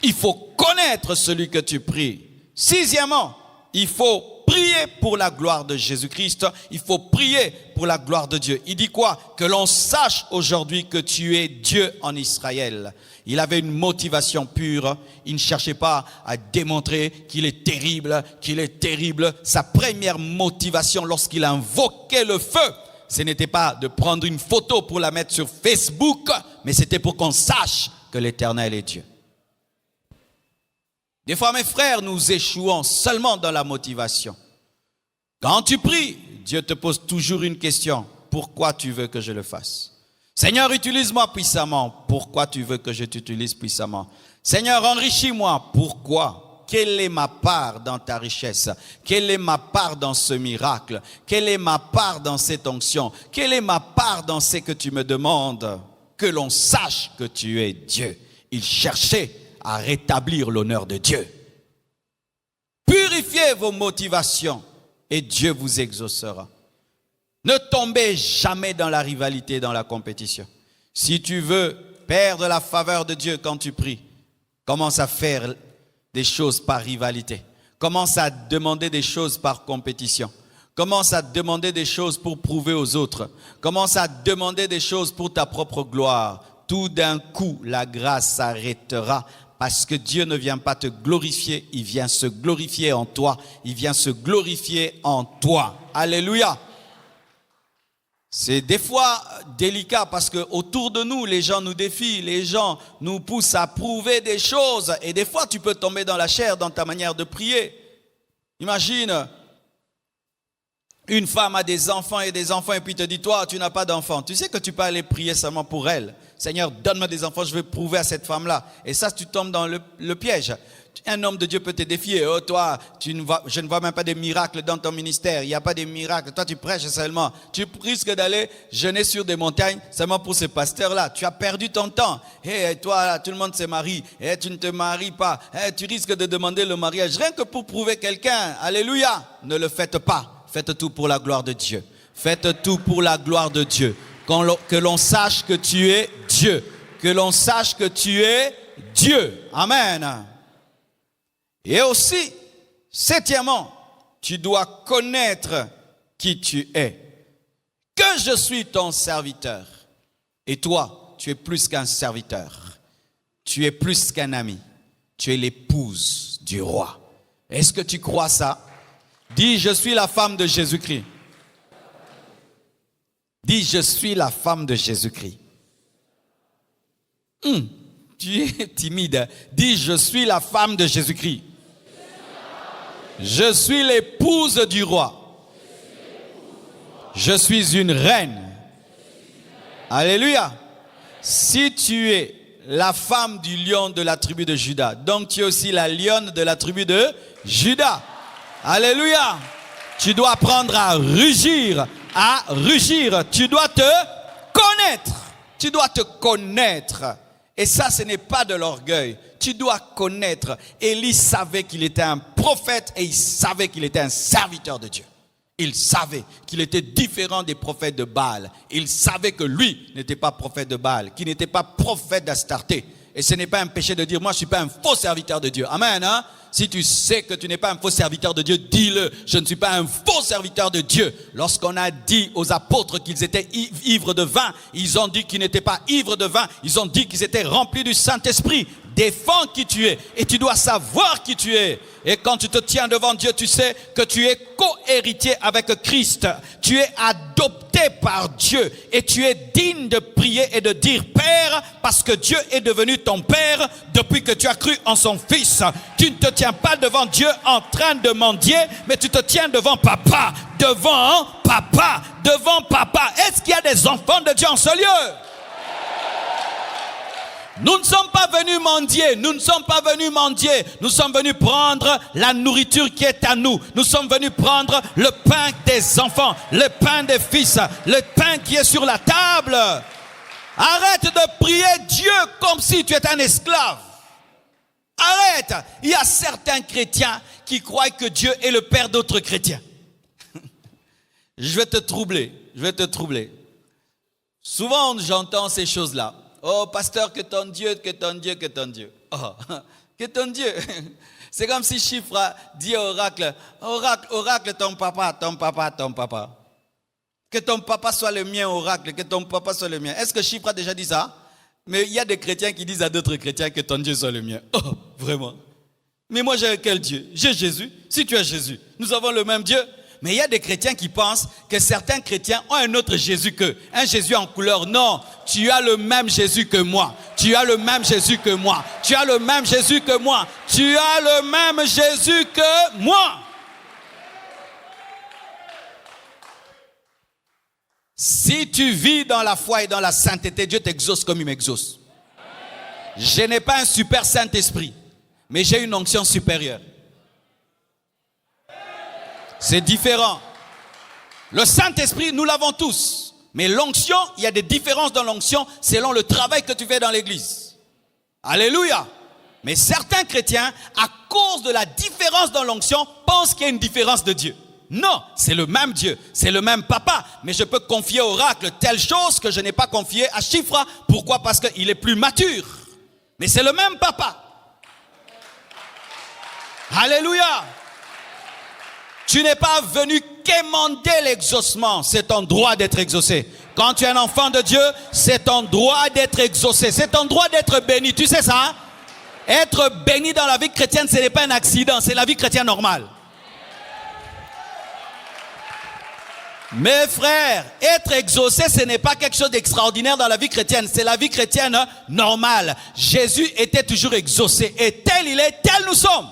Il faut connaître celui que tu pries. Sixièmement, il faut prier pour la gloire de Jésus-Christ. Il faut prier pour la gloire de Dieu. Il dit quoi? Que l'on sache aujourd'hui que tu es Dieu en Israël. Il avait une motivation pure. Il ne cherchait pas à démontrer qu'il est terrible, qu'il est terrible. Sa première motivation lorsqu'il invoquait le feu, ce n'était pas de prendre une photo pour la mettre sur Facebook, mais c'était pour qu'on sache que l'Éternel est Dieu. Des fois, mes frères, nous échouons seulement dans la motivation. Quand tu pries, Dieu te pose toujours une question. Pourquoi tu veux que je le fasse? Seigneur, utilise-moi puissamment. Pourquoi tu veux que je t'utilise puissamment? Seigneur, enrichis-moi. Pourquoi? Quelle est ma part dans ta richesse? Quelle est ma part dans ce miracle? Quelle est ma part dans cette onction? Quelle est ma part dans ce que tu me demandes? Que l'on sache que tu es Dieu. Il cherchait à rétablir l'honneur de Dieu. Purifiez vos motivations et Dieu vous exaucera. Ne tombez jamais dans la rivalité, dans la compétition. Si tu veux perdre la faveur de Dieu quand tu pries, commence à faire des choses par rivalité. Commence à demander des choses par compétition. Commence à demander des choses pour prouver aux autres. Commence à demander des choses pour ta propre gloire. Tout d'un coup, la grâce s'arrêtera. Parce que Dieu ne vient pas te glorifier, il vient se glorifier en toi. Il vient se glorifier en toi. Alléluia. C'est des fois délicat parce que autour de nous, les gens nous défient, les gens nous poussent à prouver des choses. Et des fois, tu peux tomber dans la chair dans ta manière de prier. Imagine, une femme a des enfants et puis te dit, toi, tu n'as pas d'enfants. Tu sais que tu peux aller prier seulement pour elle. Seigneur, donne-moi des enfants, je vais prouver à cette femme-là. Et ça, tu tombes dans le piège. Un homme de Dieu peut te défier. Oh, toi, je ne vois même pas de miracles dans ton ministère. Il n'y a pas de miracles. Toi, tu prêches seulement. Tu risques d'aller jeûner sur des montagnes seulement pour ce pasteur-là. Tu as perdu ton temps. Et toi, tout le monde se marie. Et tu ne te maries pas. Et tu risques de demander le mariage rien que pour prouver quelqu'un. Alléluia. Ne le faites pas. Faites tout pour la gloire de Dieu. Faites tout pour la gloire de Dieu. Que l'on sache que tu es Dieu. Que l'on sache que tu es Dieu. Amen. Et aussi, septièmement, tu dois connaître qui tu es. Que je suis ton serviteur. Et toi, tu es plus qu'un serviteur. Tu es plus qu'un ami. Tu es l'épouse du roi. Est-ce que tu crois ça? Dis, je suis la femme de Jésus-Christ. Dis, je suis la femme de Jésus-Christ. Tu es timide. Dis, je suis la femme de Jésus-Christ. Je suis l'épouse du roi. Je suis une reine. Alléluia. Si tu es la femme du lion de la tribu de Juda, donc tu es aussi la lionne de la tribu de Juda. Alléluia. Tu dois apprendre à rugir. À rugir. Tu dois te connaître. Tu dois te connaître. Et ça, ce n'est pas de l'orgueil. Tu dois connaître. Élie savait qu'il était un prophète et il savait qu'il était un serviteur de Dieu. Il savait qu'il était différent des prophètes de Baal. Il savait que lui n'était pas prophète de Baal, qu'il n'était pas prophète d'Astarté. Et ce n'est pas un péché de dire, moi je ne suis pas un faux serviteur de Dieu. Amen. Hein? Si tu sais que tu n'es pas un faux serviteur de Dieu, dis-le. Je ne suis pas un faux serviteur de Dieu. Lorsqu'on a dit aux apôtres qu'ils étaient ivres de vin, ils ont dit qu'ils n'étaient pas ivres de vin. Ils ont dit qu'ils étaient remplis du Saint-Esprit. Défends qui tu es. Et tu dois savoir qui tu es. Et quand tu te tiens devant Dieu, tu sais que tu es co-héritier avec Christ. Tu es adopté par Dieu. Et tu es digne de prier et de dire Père, parce que Dieu est devenu ton Père depuis que tu as cru en son Fils. Tu ne te tiens pas devant Dieu en train de mendier, mais tu te tiens devant Papa. Devant Papa. Devant Papa. Est-ce qu'il y a des enfants de Dieu en ce lieu? Nous ne sommes pas venus mendier, nous ne sommes pas venus mendier, nous sommes venus prendre la nourriture qui est à nous. Nous sommes venus prendre le pain des enfants, le pain des fils, le pain qui est sur la table. Arrête de prier Dieu comme si tu étais un esclave. Arrête. Il y a certains chrétiens qui croient que Dieu est le père d'autres chrétiens. Je vais te troubler. Souvent, j'entends ces choses-là. Oh, pasteur, que ton Dieu. Oh, que ton Dieu. C'est comme si Chiffra dit à Oracle, Oracle, ton papa. Que ton papa soit le mien, Oracle, que ton papa soit le mien. Est-ce que Chiffra a déjà dit ça? Mais il y a des chrétiens qui disent à d'autres chrétiens que ton Dieu soit le mien. Oh, vraiment? Mais moi, j'ai quel Dieu? J'ai Jésus. Si tu as Jésus, nous avons le même Dieu. Mais il y a des chrétiens qui pensent que certains chrétiens ont un autre Jésus qu'eux. Un Jésus en couleur. Non, tu as le même Jésus que moi. Tu as le même Jésus que moi. Tu as le même Jésus que moi. Tu as le même Jésus que moi. Si tu vis dans la foi et dans la sainteté, Dieu t'exauce comme il m'exauce. Je n'ai pas un super Saint-Esprit, mais j'ai une onction supérieure. C'est différent. Le Saint-Esprit, nous l'avons tous. Mais l'onction, il y a des différences dans l'onction selon le travail que tu fais dans l'église. Alléluia. Mais certains chrétiens, à cause de la différence dans l'onction, pensent qu'il y a une différence de Dieu. Non, c'est le même Dieu, c'est le même papa. Mais je peux confier au oracle telle chose que je n'ai pas confiée à Chiffra. Pourquoi? Parce qu'il est plus mature. Mais c'est le même papa. Alléluia. Tu n'es pas venu quémander l'exaucement. C'est ton droit d'être exaucé. Quand tu es un enfant de Dieu, c'est ton droit d'être exaucé. C'est ton droit d'être béni. Tu sais ça? Être béni dans la vie chrétienne, ce n'est pas un accident. C'est la vie chrétienne normale. Mes frères, être exaucé, ce n'est pas quelque chose d'extraordinaire dans la vie chrétienne. C'est la vie chrétienne normale. Jésus était toujours exaucé. Et tel il est, tel nous sommes.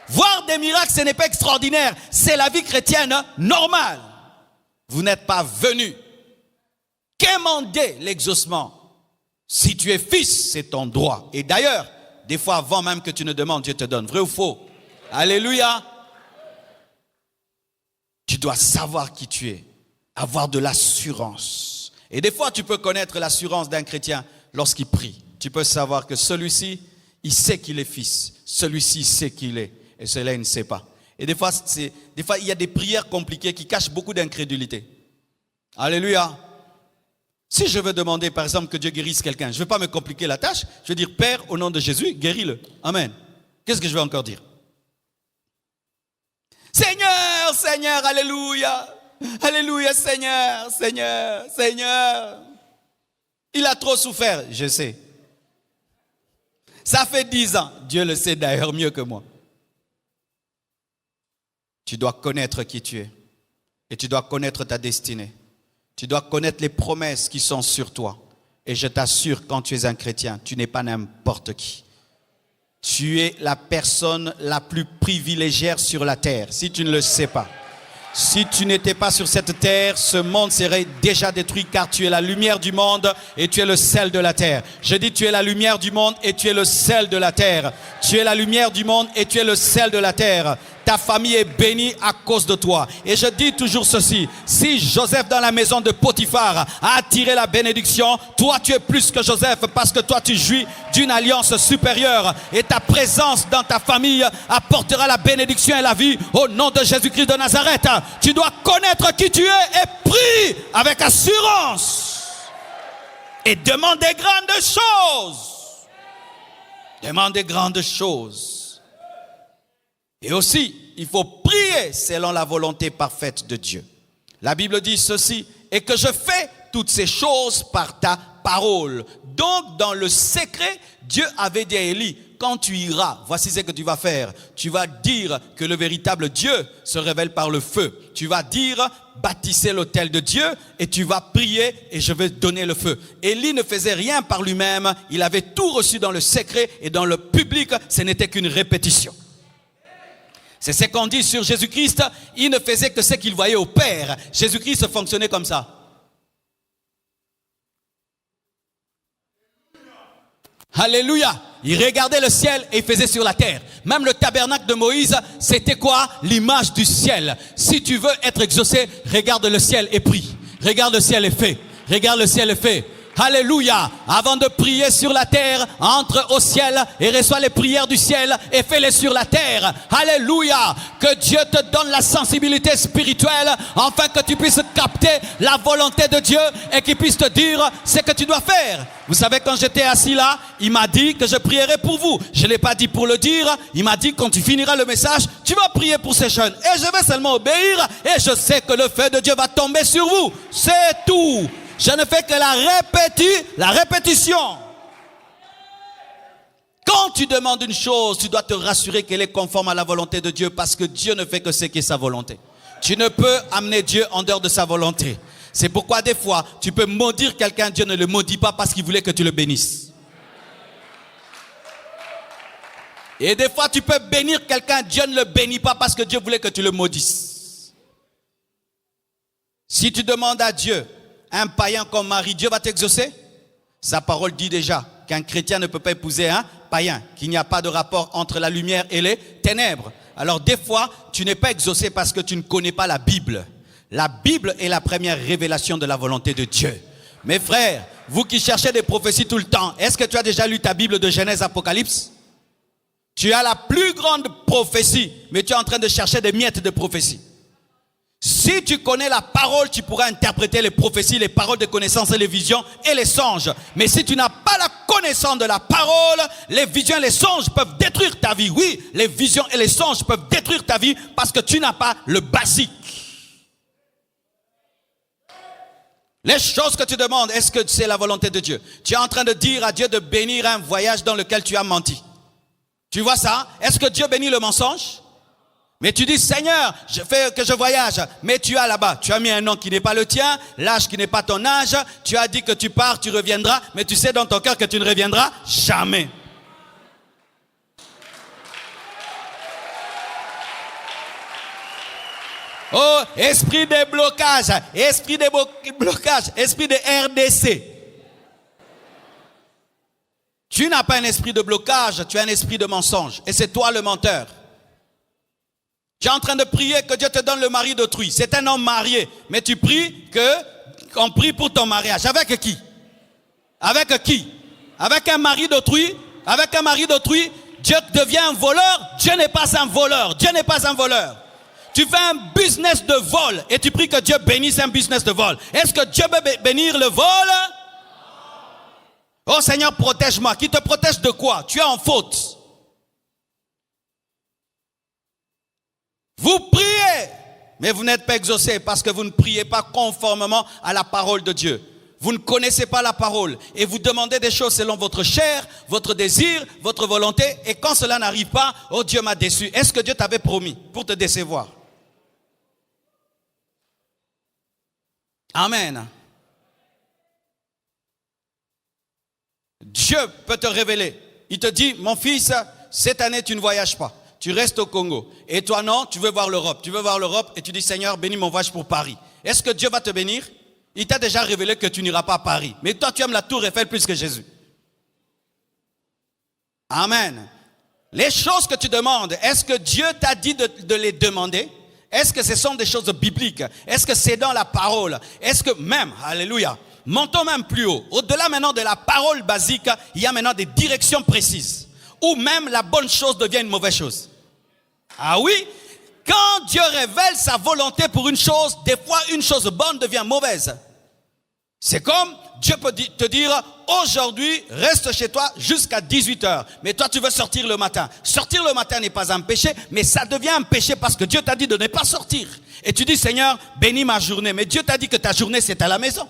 Voir des miracles, ce n'est pas extraordinaire. C'est la vie chrétienne normale. Vous n'êtes pas venus quémander l'exaucement. Si tu es fils, c'est ton droit. Et d'ailleurs, des fois avant même que tu ne demandes, Dieu te donne. Vrai ou faux? Alléluia. Tu dois savoir qui tu es. Avoir de l'assurance. Et des fois, tu peux connaître l'assurance d'un chrétien lorsqu'il prie. Tu peux savoir que celui-ci, il sait qu'il est fils. Celui-ci, il sait qu'il est. Et celui-là, il ne sait pas. Et des fois, il y a des prières compliquées qui cachent beaucoup d'incrédulité. Alléluia. Si je veux demander, par exemple, que Dieu guérisse quelqu'un, je ne vais pas me compliquer la tâche. Je vais dire, Père, au nom de Jésus, guéris-le. Amen. Qu'est-ce que je vais encore dire? Seigneur, Seigneur, alléluia. Alléluia, Seigneur, Seigneur, Seigneur. Il a trop souffert, je sais. Ça fait 10 ans. Dieu le sait d'ailleurs mieux que moi. Tu dois connaître qui tu es. Et tu dois connaître ta destinée. Tu dois connaître les promesses qui sont sur toi. Et je t'assure, quand tu es un chrétien, tu n'es pas n'importe qui. Tu es la personne la plus privilégiée sur la terre, si tu ne le sais pas. Si tu n'étais pas sur cette terre, ce monde serait déjà détruit car tu es la lumière du monde et tu es le sel de la terre. Je dis tu es la lumière du monde et tu es le sel de la terre. Tu es la lumière du monde et tu es le sel de la terre. Ta famille est bénie à cause de toi. Et je dis toujours ceci, si Joseph dans la maison de Potiphar a attiré la bénédiction, toi tu es plus que Joseph parce que toi tu jouis d'une alliance supérieure et ta présence dans ta famille apportera la bénédiction et la vie au nom de Jésus-Christ de Nazareth. Tu dois connaître qui tu es et prie avec assurance et demande des grandes choses. Demande des grandes choses. Et aussi, il faut prier selon la volonté parfaite de Dieu. La Bible dit ceci, et que je fais toutes ces choses par ta parole. Donc, dans le secret, Dieu avait dit à Élie, quand tu iras, voici ce que tu vas faire. Tu vas dire que le véritable Dieu se révèle par le feu. Tu vas dire, bâtissez l'autel de Dieu et tu vas prier et je vais donner le feu. Élie ne faisait rien par lui-même. Il avait tout reçu dans le secret et dans le public, ce n'était qu'une répétition. C'est ce qu'on dit sur Jésus-Christ. Il ne faisait que ce qu'il voyait au Père. Jésus-Christ fonctionnait comme ça. Alléluia. Il regardait le ciel et il faisait sur la terre. Même le tabernacle de Moïse, c'était quoi? L'image du ciel. Si tu veux être exaucé, regarde le ciel et prie. Regarde le ciel et fais. Regarde le ciel et fais. Alléluia. Avant de prier sur la terre, entre au ciel et reçois les prières du ciel et fais-les sur la terre. Alléluia. Que Dieu te donne la sensibilité spirituelle afin que tu puisses capter la volonté de Dieu et qu'il puisse te dire ce que tu dois faire. Vous savez, quand j'étais assis là, il m'a dit que je prierai pour vous. Je ne l'ai pas dit pour le dire. Il m'a dit quand tu finiras le message, tu vas prier pour ces jeunes. Et je vais seulement obéir et je sais que le feu de Dieu va tomber sur vous. C'est tout. Je ne fais que la répétition. Quand tu demandes une chose, tu dois te rassurer qu'elle est conforme à la volonté de Dieu parce que Dieu ne fait que ce qui est sa volonté. Tu ne peux amener Dieu en dehors de sa volonté. C'est pourquoi des fois, tu peux maudire quelqu'un, Dieu ne le maudit pas parce qu'il voulait que tu le bénisses. Et des fois, tu peux bénir quelqu'un, Dieu ne le bénit pas parce que Dieu voulait que tu le maudisses. Si tu demandes à Dieu un païen comme mari, Dieu va t'exaucer? Sa parole dit déjà qu'un chrétien ne peut pas épouser un païen, qu'il n'y a pas de rapport entre la lumière et les ténèbres. Alors des fois, tu n'es pas exaucé parce que tu ne connais pas la Bible. La Bible est la première révélation de la volonté de Dieu. Mes frères, vous qui cherchez des prophéties tout le temps, est-ce que tu as déjà lu ta Bible de Genèse, Apocalypse? Tu as la plus grande prophétie, mais tu es en train de chercher des miettes de prophétie. Si tu connais la parole, tu pourras interpréter les prophéties, les paroles de connaissance et les visions et les songes. Mais si tu n'as pas la connaissance de la parole, les visions et les songes peuvent détruire ta vie. Oui, les visions et les songes peuvent détruire ta vie parce que tu n'as pas le basique. Les choses que tu demandes, est-ce que c'est la volonté de Dieu? Tu es en train de dire à Dieu de bénir un voyage dans lequel tu as menti. Tu vois ça? Est-ce que Dieu bénit le mensonge? Mais tu dis, Seigneur, je fais que je voyage. Mais tu as là-bas, tu as mis un nom qui n'est pas le tien, l'âge qui n'est pas ton âge. Tu as dit que tu pars, tu reviendras. Mais tu sais dans ton cœur que tu ne reviendras jamais. Oh, esprit de blocage, esprit de blocage, esprit de RDC. Tu n'as pas un esprit de blocage, tu as un esprit de mensonge. Et c'est toi le menteur. Tu es en train de prier que Dieu te donne le mari d'autrui. C'est un homme marié. Mais tu pries qu'on prie pour ton mariage. Avec qui? Avec qui? Avec un mari d'autrui? Avec un mari d'autrui, Dieu devient un voleur? Dieu n'est pas un voleur. Dieu n'est pas un voleur. Tu fais un business de vol et tu pries que Dieu bénisse un business de vol. Est-ce que Dieu peut bénir le vol? Oh Seigneur, protège-moi. Qui te protège de quoi? Tu es en faute. Vous priez, mais vous n'êtes pas exaucés parce que vous ne priez pas conformément à la parole de Dieu. Vous ne connaissez pas la parole et vous demandez des choses selon votre chair, votre désir, votre volonté. Et quand cela n'arrive pas, oh Dieu m'a déçu. Est-ce que Dieu t'avait promis pour te décevoir? Amen. Dieu peut te révéler. Il te dit, mon fils, cette année tu ne voyages pas. Tu restes au Congo. Et toi non, tu veux voir l'Europe. Tu veux voir l'Europe et tu dis, Seigneur, bénis mon voyage pour Paris. Est-ce que Dieu va te bénir? Il t'a déjà révélé que tu n'iras pas à Paris. Mais toi, tu aimes la tour Eiffel plus que Jésus. Amen. Les choses que tu demandes, est-ce que Dieu t'a dit de les demander? Est-ce que ce sont des choses bibliques? Est-ce que c'est dans la parole? Est-ce que même, alléluia, montons même plus haut. Au-delà maintenant de la parole basique, il y a maintenant des directions précises. Ou même la bonne chose devient une mauvaise chose. Ah oui, quand Dieu révèle sa volonté pour une chose, des fois une chose bonne devient mauvaise. C'est comme Dieu peut te dire, aujourd'hui, reste chez toi jusqu'à 18h. Mais toi, tu veux sortir le matin. Sortir le matin n'est pas un péché, mais ça devient un péché parce que Dieu t'a dit de ne pas sortir. Et tu dis, Seigneur, bénis ma journée. Mais Dieu t'a dit que ta journée, c'est à la maison.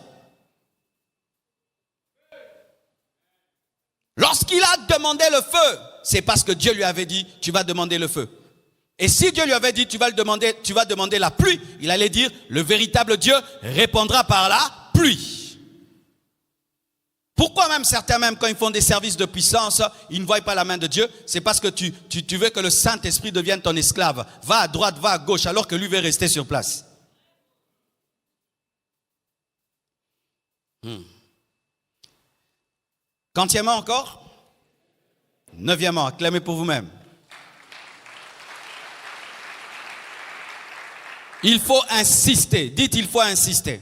Lorsqu'il a demandé le feu, c'est parce que Dieu lui avait dit, tu vas demander le feu. Et si Dieu lui avait dit, tu vas demander la pluie, il allait dire, le véritable Dieu répondra par la pluie. Pourquoi même certains, même quand ils font des services de puissance, ils ne voient pas la main de Dieu? C'est parce que tu veux que le Saint-Esprit devienne ton esclave. Va à droite, va à gauche, alors que lui veut rester sur place. Quantièmement encore, Neuvièmement, acclamez pour vous-même. Il faut insister. Dites, il faut insister.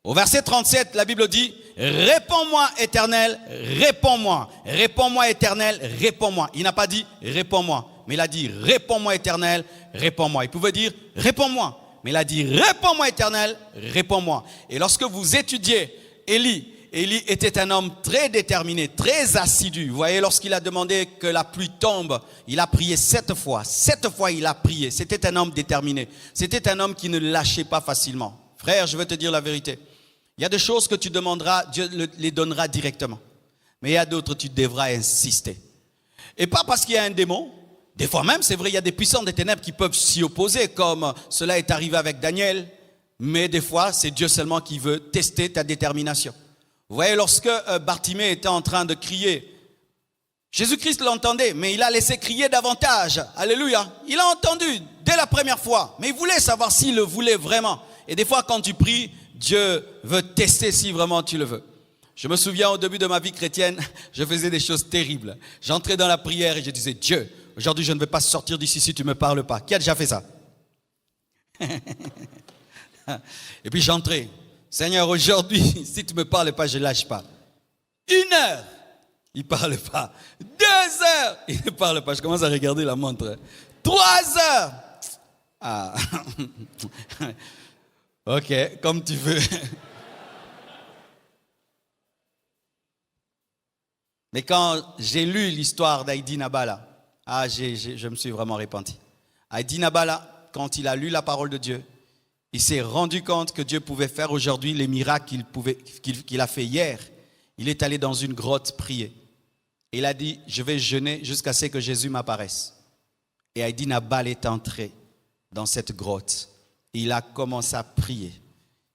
Au verset 37, la Bible dit, réponds-moi, Éternel, réponds-moi. Réponds-moi, Éternel, réponds-moi. Il n'a pas dit, réponds-moi. Mais il a dit, réponds-moi, Éternel, réponds-moi. Il pouvait dire, réponds-moi. Mais il a dit, réponds-moi, Éternel, réponds-moi. Et lorsque vous étudiez Élie était un homme très déterminé, très assidu. Vous voyez, lorsqu'il a demandé que la pluie tombe, il a prié 7 fois. 7 fois, il a prié. C'était un homme déterminé. C'était un homme qui ne lâchait pas facilement. Frère, je vais te dire la vérité. Il y a des choses que tu demanderas, Dieu les donnera directement. Mais il y a d'autres, tu devras insister. Et pas parce qu'il y a un démon. Des fois même, c'est vrai, il y a des puissants des ténèbres qui peuvent s'y opposer, comme cela est arrivé avec Daniel. Mais des fois, c'est Dieu seulement qui veut tester ta détermination. Vous voyez, lorsque Bartimée était en train de crier, Jésus-Christ l'entendait, mais il a laissé crier davantage. Alléluia. Il a entendu dès la première fois, mais il voulait savoir s'il le voulait vraiment. Et des fois, quand tu pries, Dieu veut tester si vraiment tu le veux. Je me souviens au début de ma vie chrétienne, je faisais des choses terribles. J'entrais dans la prière et je disais, Dieu, aujourd'hui je ne vais pas sortir d'ici si tu ne me parles pas. Qui a déjà fait ça? Et puis j'entrais. Seigneur, aujourd'hui, si tu ne me parles pas, je ne lâche pas. 1 heure, il ne parle pas. 2 heures, il ne parle pas. Je commence à regarder la montre. 3 heures. Ah. Ok, comme tu veux. Mais quand j'ai lu l'histoire d'Heidi Nabala, je me suis vraiment repenti. Heidi Nabala, quand il a lu la parole de Dieu, il s'est rendu compte que Dieu pouvait faire aujourd'hui les miracles qu'il a fait hier. Il est allé dans une grotte prier. Il a dit, je vais jeûner jusqu'à ce que Jésus m'apparaisse. Et Heidi Nabala est entré dans cette grotte. Il a commencé à prier.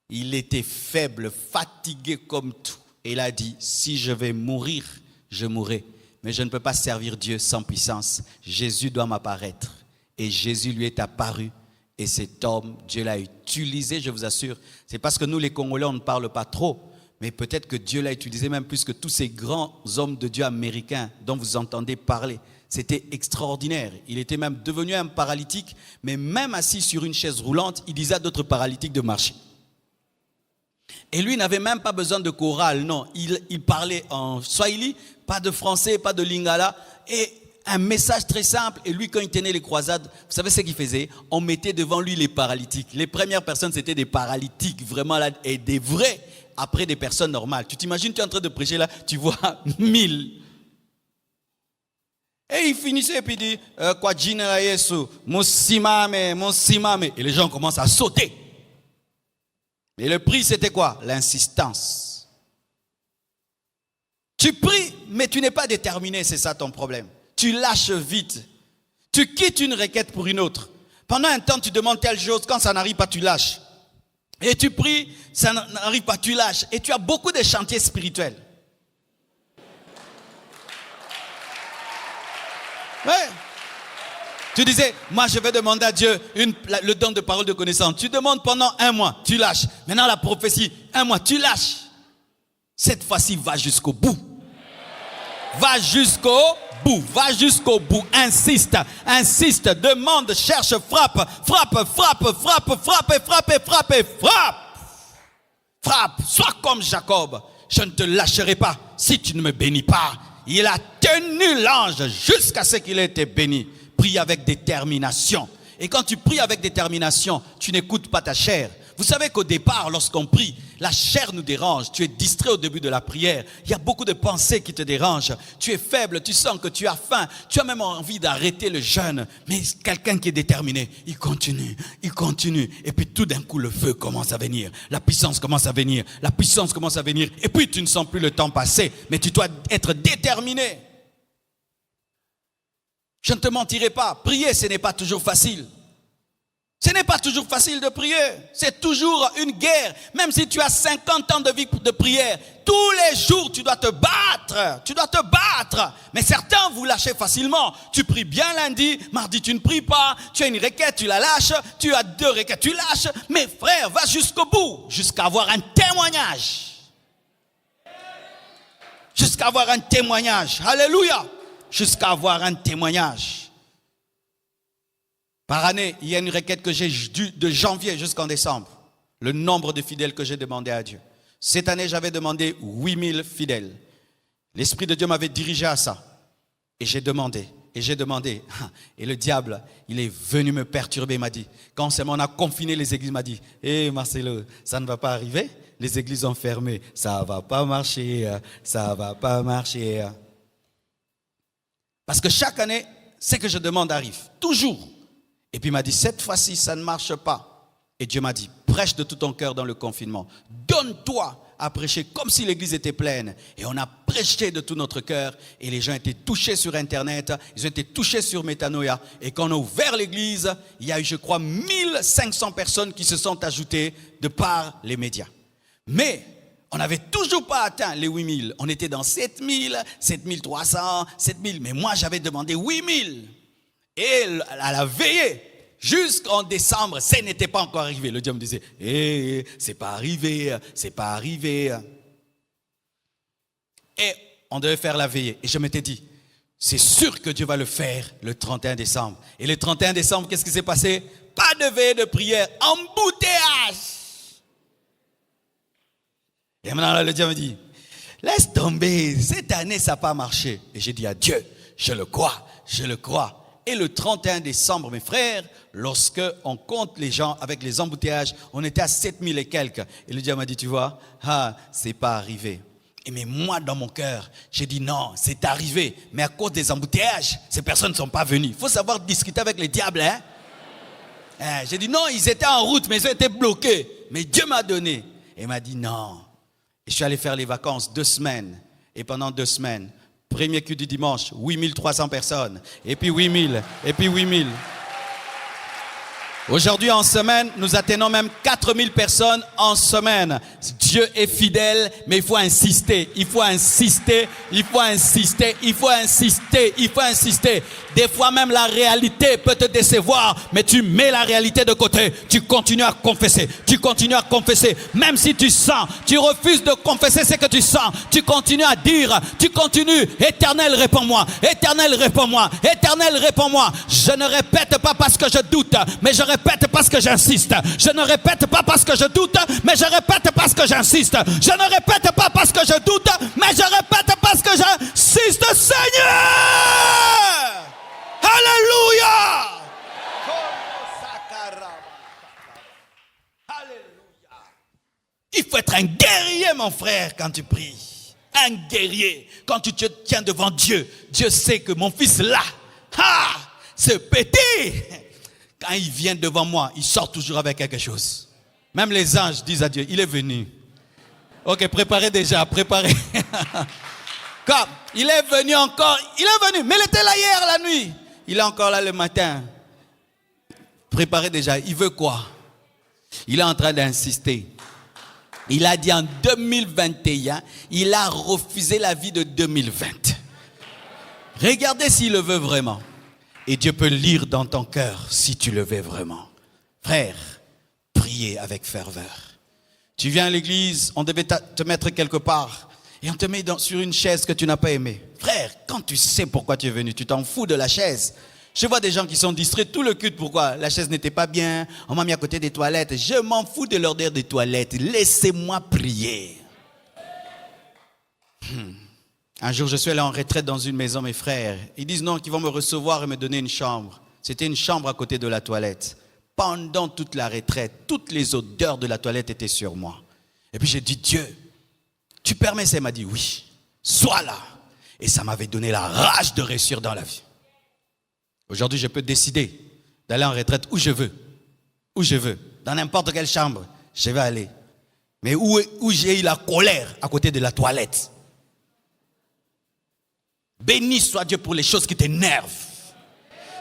Il était faible, fatigué comme tout. Et il a dit, si je vais mourir, je mourrai. Mais je ne peux pas servir Dieu sans puissance. Jésus doit m'apparaître. Et Jésus lui est apparu. Et cet homme, Dieu l'a utilisé, je vous assure. C'est parce que nous, les Congolais, on ne parle pas trop. Mais peut-être que Dieu l'a utilisé même plus que tous ces grands hommes de Dieu américains dont vous entendez parler. C'était extraordinaire. Il était même devenu un paralytique, mais même assis sur une chaise roulante, il disait à d'autres paralytiques de marcher. Et lui n'avait même pas besoin de chorale, non. Il parlait en swahili, pas de français, pas de lingala. Et un message très simple. Et lui, quand il tenait les croisades, vous savez ce qu'il faisait? On mettait devant lui les paralytiques. Les premières personnes, c'était des paralytiques, vraiment là, et des vrais, après des personnes normales. Tu t'imagines, tu es en train de prêcher là, tu vois 1000. Et il finissait et puis il dit, Kwa jina la Yesu, Musimame, Musimame. Et les gens commencent à sauter. Et le prix, c'était quoi? L'insistance. Tu pries, mais tu n'es pas déterminé, c'est ça ton problème. Tu lâches vite. Tu quittes une requête pour une autre. Pendant un temps, tu demandes telle chose. Quand ça n'arrive pas, tu lâches. Et tu pries, ça n'arrive pas, tu lâches. Et tu as beaucoup de chantiers spirituels. Ouais. Tu disais, moi je vais demander à Dieu le don de parole de connaissance. Tu demandes pendant 1 mois, tu lâches. Maintenant la prophétie, 1 mois, tu lâches. Cette fois-ci, va jusqu'au bout. Va jusqu'au bout, va jusqu'au bout. Insiste, insiste, demande, cherche, frappe, frappe, frappe, frappe, frappe, frappe, frappe, frappe. Frappe, sois comme Jacob. Je ne te lâcherai pas si tu ne me bénis pas. Il a tenu l'ange jusqu'à ce qu'il ait été béni. Prie avec détermination. Et quand tu pries avec détermination, tu n'écoutes pas ta chair. Vous savez qu'au départ, lorsqu'on prie, la chair nous dérange. Tu es distrait au début de la prière. Il y a beaucoup de pensées qui te dérangent. Tu es faible, tu sens que tu as faim. Tu as même envie d'arrêter le jeûne. Mais quelqu'un qui est déterminé, il continue. Et puis tout d'un coup, le feu commence à venir. La puissance commence à venir. La puissance commence à venir. Et puis tu ne sens plus le temps passer. Mais tu dois être déterminé. Je ne te mentirai pas. Prier, ce n'est pas toujours facile. Ce n'est pas toujours facile de prier. C'est toujours une guerre. Même si tu as 50 ans de vie de prière, tous les jours, tu dois te battre. Tu dois te battre. Mais certains, vous lâchez facilement. Tu pries bien lundi, mardi, tu ne pries pas. Tu as une requête, tu la lâches. Tu as 2 requêtes, tu lâches. Mais frère, va jusqu'au bout, jusqu'à avoir un témoignage. jusqu'à avoir un témoignage. Alléluia. Jusqu'à avoir un témoignage. Par année, il y a une requête que j'ai de janvier jusqu'en décembre. Le nombre de fidèles que j'ai demandé à Dieu. Cette année, j'avais demandé 8000 fidèles. L'Esprit de Dieu m'avait dirigé à ça. Et j'ai demandé. Et le diable, il est venu me perturber. Il m'a dit, quand seulement on a confiné les églises, il m'a dit, hé Marcelo, ça ne va pas arriver. Les églises ont fermé. Ça ne va pas marcher. Ça ne va pas marcher. Parce que chaque année, ce que je demande arrive. Toujours. Et puis il m'a dit, cette fois-ci, ça ne marche pas. Et Dieu m'a dit, prêche de tout ton cœur dans le confinement. Donne-toi à prêcher comme si l'église était pleine. Et on a prêché de tout notre cœur. Et les gens étaient touchés sur Internet. Ils ont été touchés sur Métanoïa. Et quand on a ouvert l'église, il y a eu, je crois, 1500 personnes qui se sont ajoutées de par les médias. Mais on n'avait toujours pas atteint les 8000. On était dans 7000, 7300, 7000. Mais moi, j'avais demandé 8000. Et à la veillée, jusqu'en décembre, ça n'était pas encore arrivé. Le Dieu me disait, c'est pas arrivé. Et on devait faire la veillée. Et je m'étais dit, c'est sûr que Dieu va le faire le 31 décembre. Et le 31 décembre, qu'est-ce qui s'est passé? Pas de veillée de prière, embouteillage. Et maintenant, là, le Dieu me dit, laisse tomber, cette année, ça n'a pas marché. Et j'ai dit à Dieu, je le crois. Et le 31 décembre, mes frères, lorsque on compte les gens avec les embouteillages, on était à 7000 et quelques. Et le Dieu m'a dit, tu vois, c'est pas arrivé. Et mais moi, dans mon cœur, j'ai dit non, c'est arrivé. Mais à cause des embouteillages, ces personnes ne sont pas venues. Il faut savoir discuter avec les diables, hein. J'ai dit non, ils étaient en route, mais ils étaient bloqués. Mais Dieu m'a donné. Et il m'a dit non. Et je suis allé faire les vacances 2 semaines. Et pendant 2 semaines, premier culte du dimanche, 8300 personnes. Et puis 8000. Et puis 8000. Aujourd'hui, en semaine, nous atteignons même 4000 personnes en semaine. Dieu est fidèle, mais il faut insister. Des fois même, la réalité peut te décevoir, mais tu mets la réalité de côté. Tu continues à confesser. Même si tu sens, tu refuses de confesser ce que tu sens. Tu continues à dire, Éternel, réponds-moi. Je ne répète pas parce que je doute, mais je répète parce que j'insiste. Je ne répète pas parce que je doute, mais je répète parce que j'insiste. Je ne répète pas parce que je doute, mais je répète parce que j'insiste, Seigneur. Alléluia. Alléluia. Il faut être un guerrier, mon frère, quand tu pries. Un guerrier. Quand tu te tiens devant Dieu, Dieu sait que mon fils là, ce petit, quand il vient devant moi, il sort toujours avec quelque chose. Même les anges disent à Dieu, il est venu. Ok, préparez déjà. Comme il est venu, mais il était là hier la nuit. Il est encore là le matin. Préparez déjà, il veut quoi? Il est en train d'insister. Il a dit en 2021, il a refusé la vie de 2020. Regardez s'il le veut vraiment. Et Dieu peut lire dans ton cœur si tu le veux vraiment. Frère, priez avec ferveur. Tu viens à l'église, on devait te mettre quelque part et on te met sur une chaise que tu n'as pas aimée. Frère, quand tu sais pourquoi tu es venu, tu t'en fous de la chaise. Je vois des gens qui sont distraits tout le culte. Pourquoi? La chaise n'était pas bien, on m'a mis à côté des toilettes. Je m'en fous de l'ordre des toilettes. Laissez-moi prier. Un jour, je suis allé en retraite dans une maison, mes frères. Ils disent non, qu'ils vont me recevoir et me donner une chambre. C'était une chambre à côté de la toilette. Pendant toute la retraite, toutes les odeurs de la toilette étaient sur moi. Et puis j'ai dit, Dieu, tu permets ça? Il m'a dit, oui, sois là. Et ça m'avait donné la rage de réussir dans la vie. Aujourd'hui, je peux décider d'aller en retraite où je veux. Dans n'importe quelle chambre, je vais aller. Mais où j'ai eu la colère à côté de la toilette. Béni soit Dieu pour les choses qui t'énervent.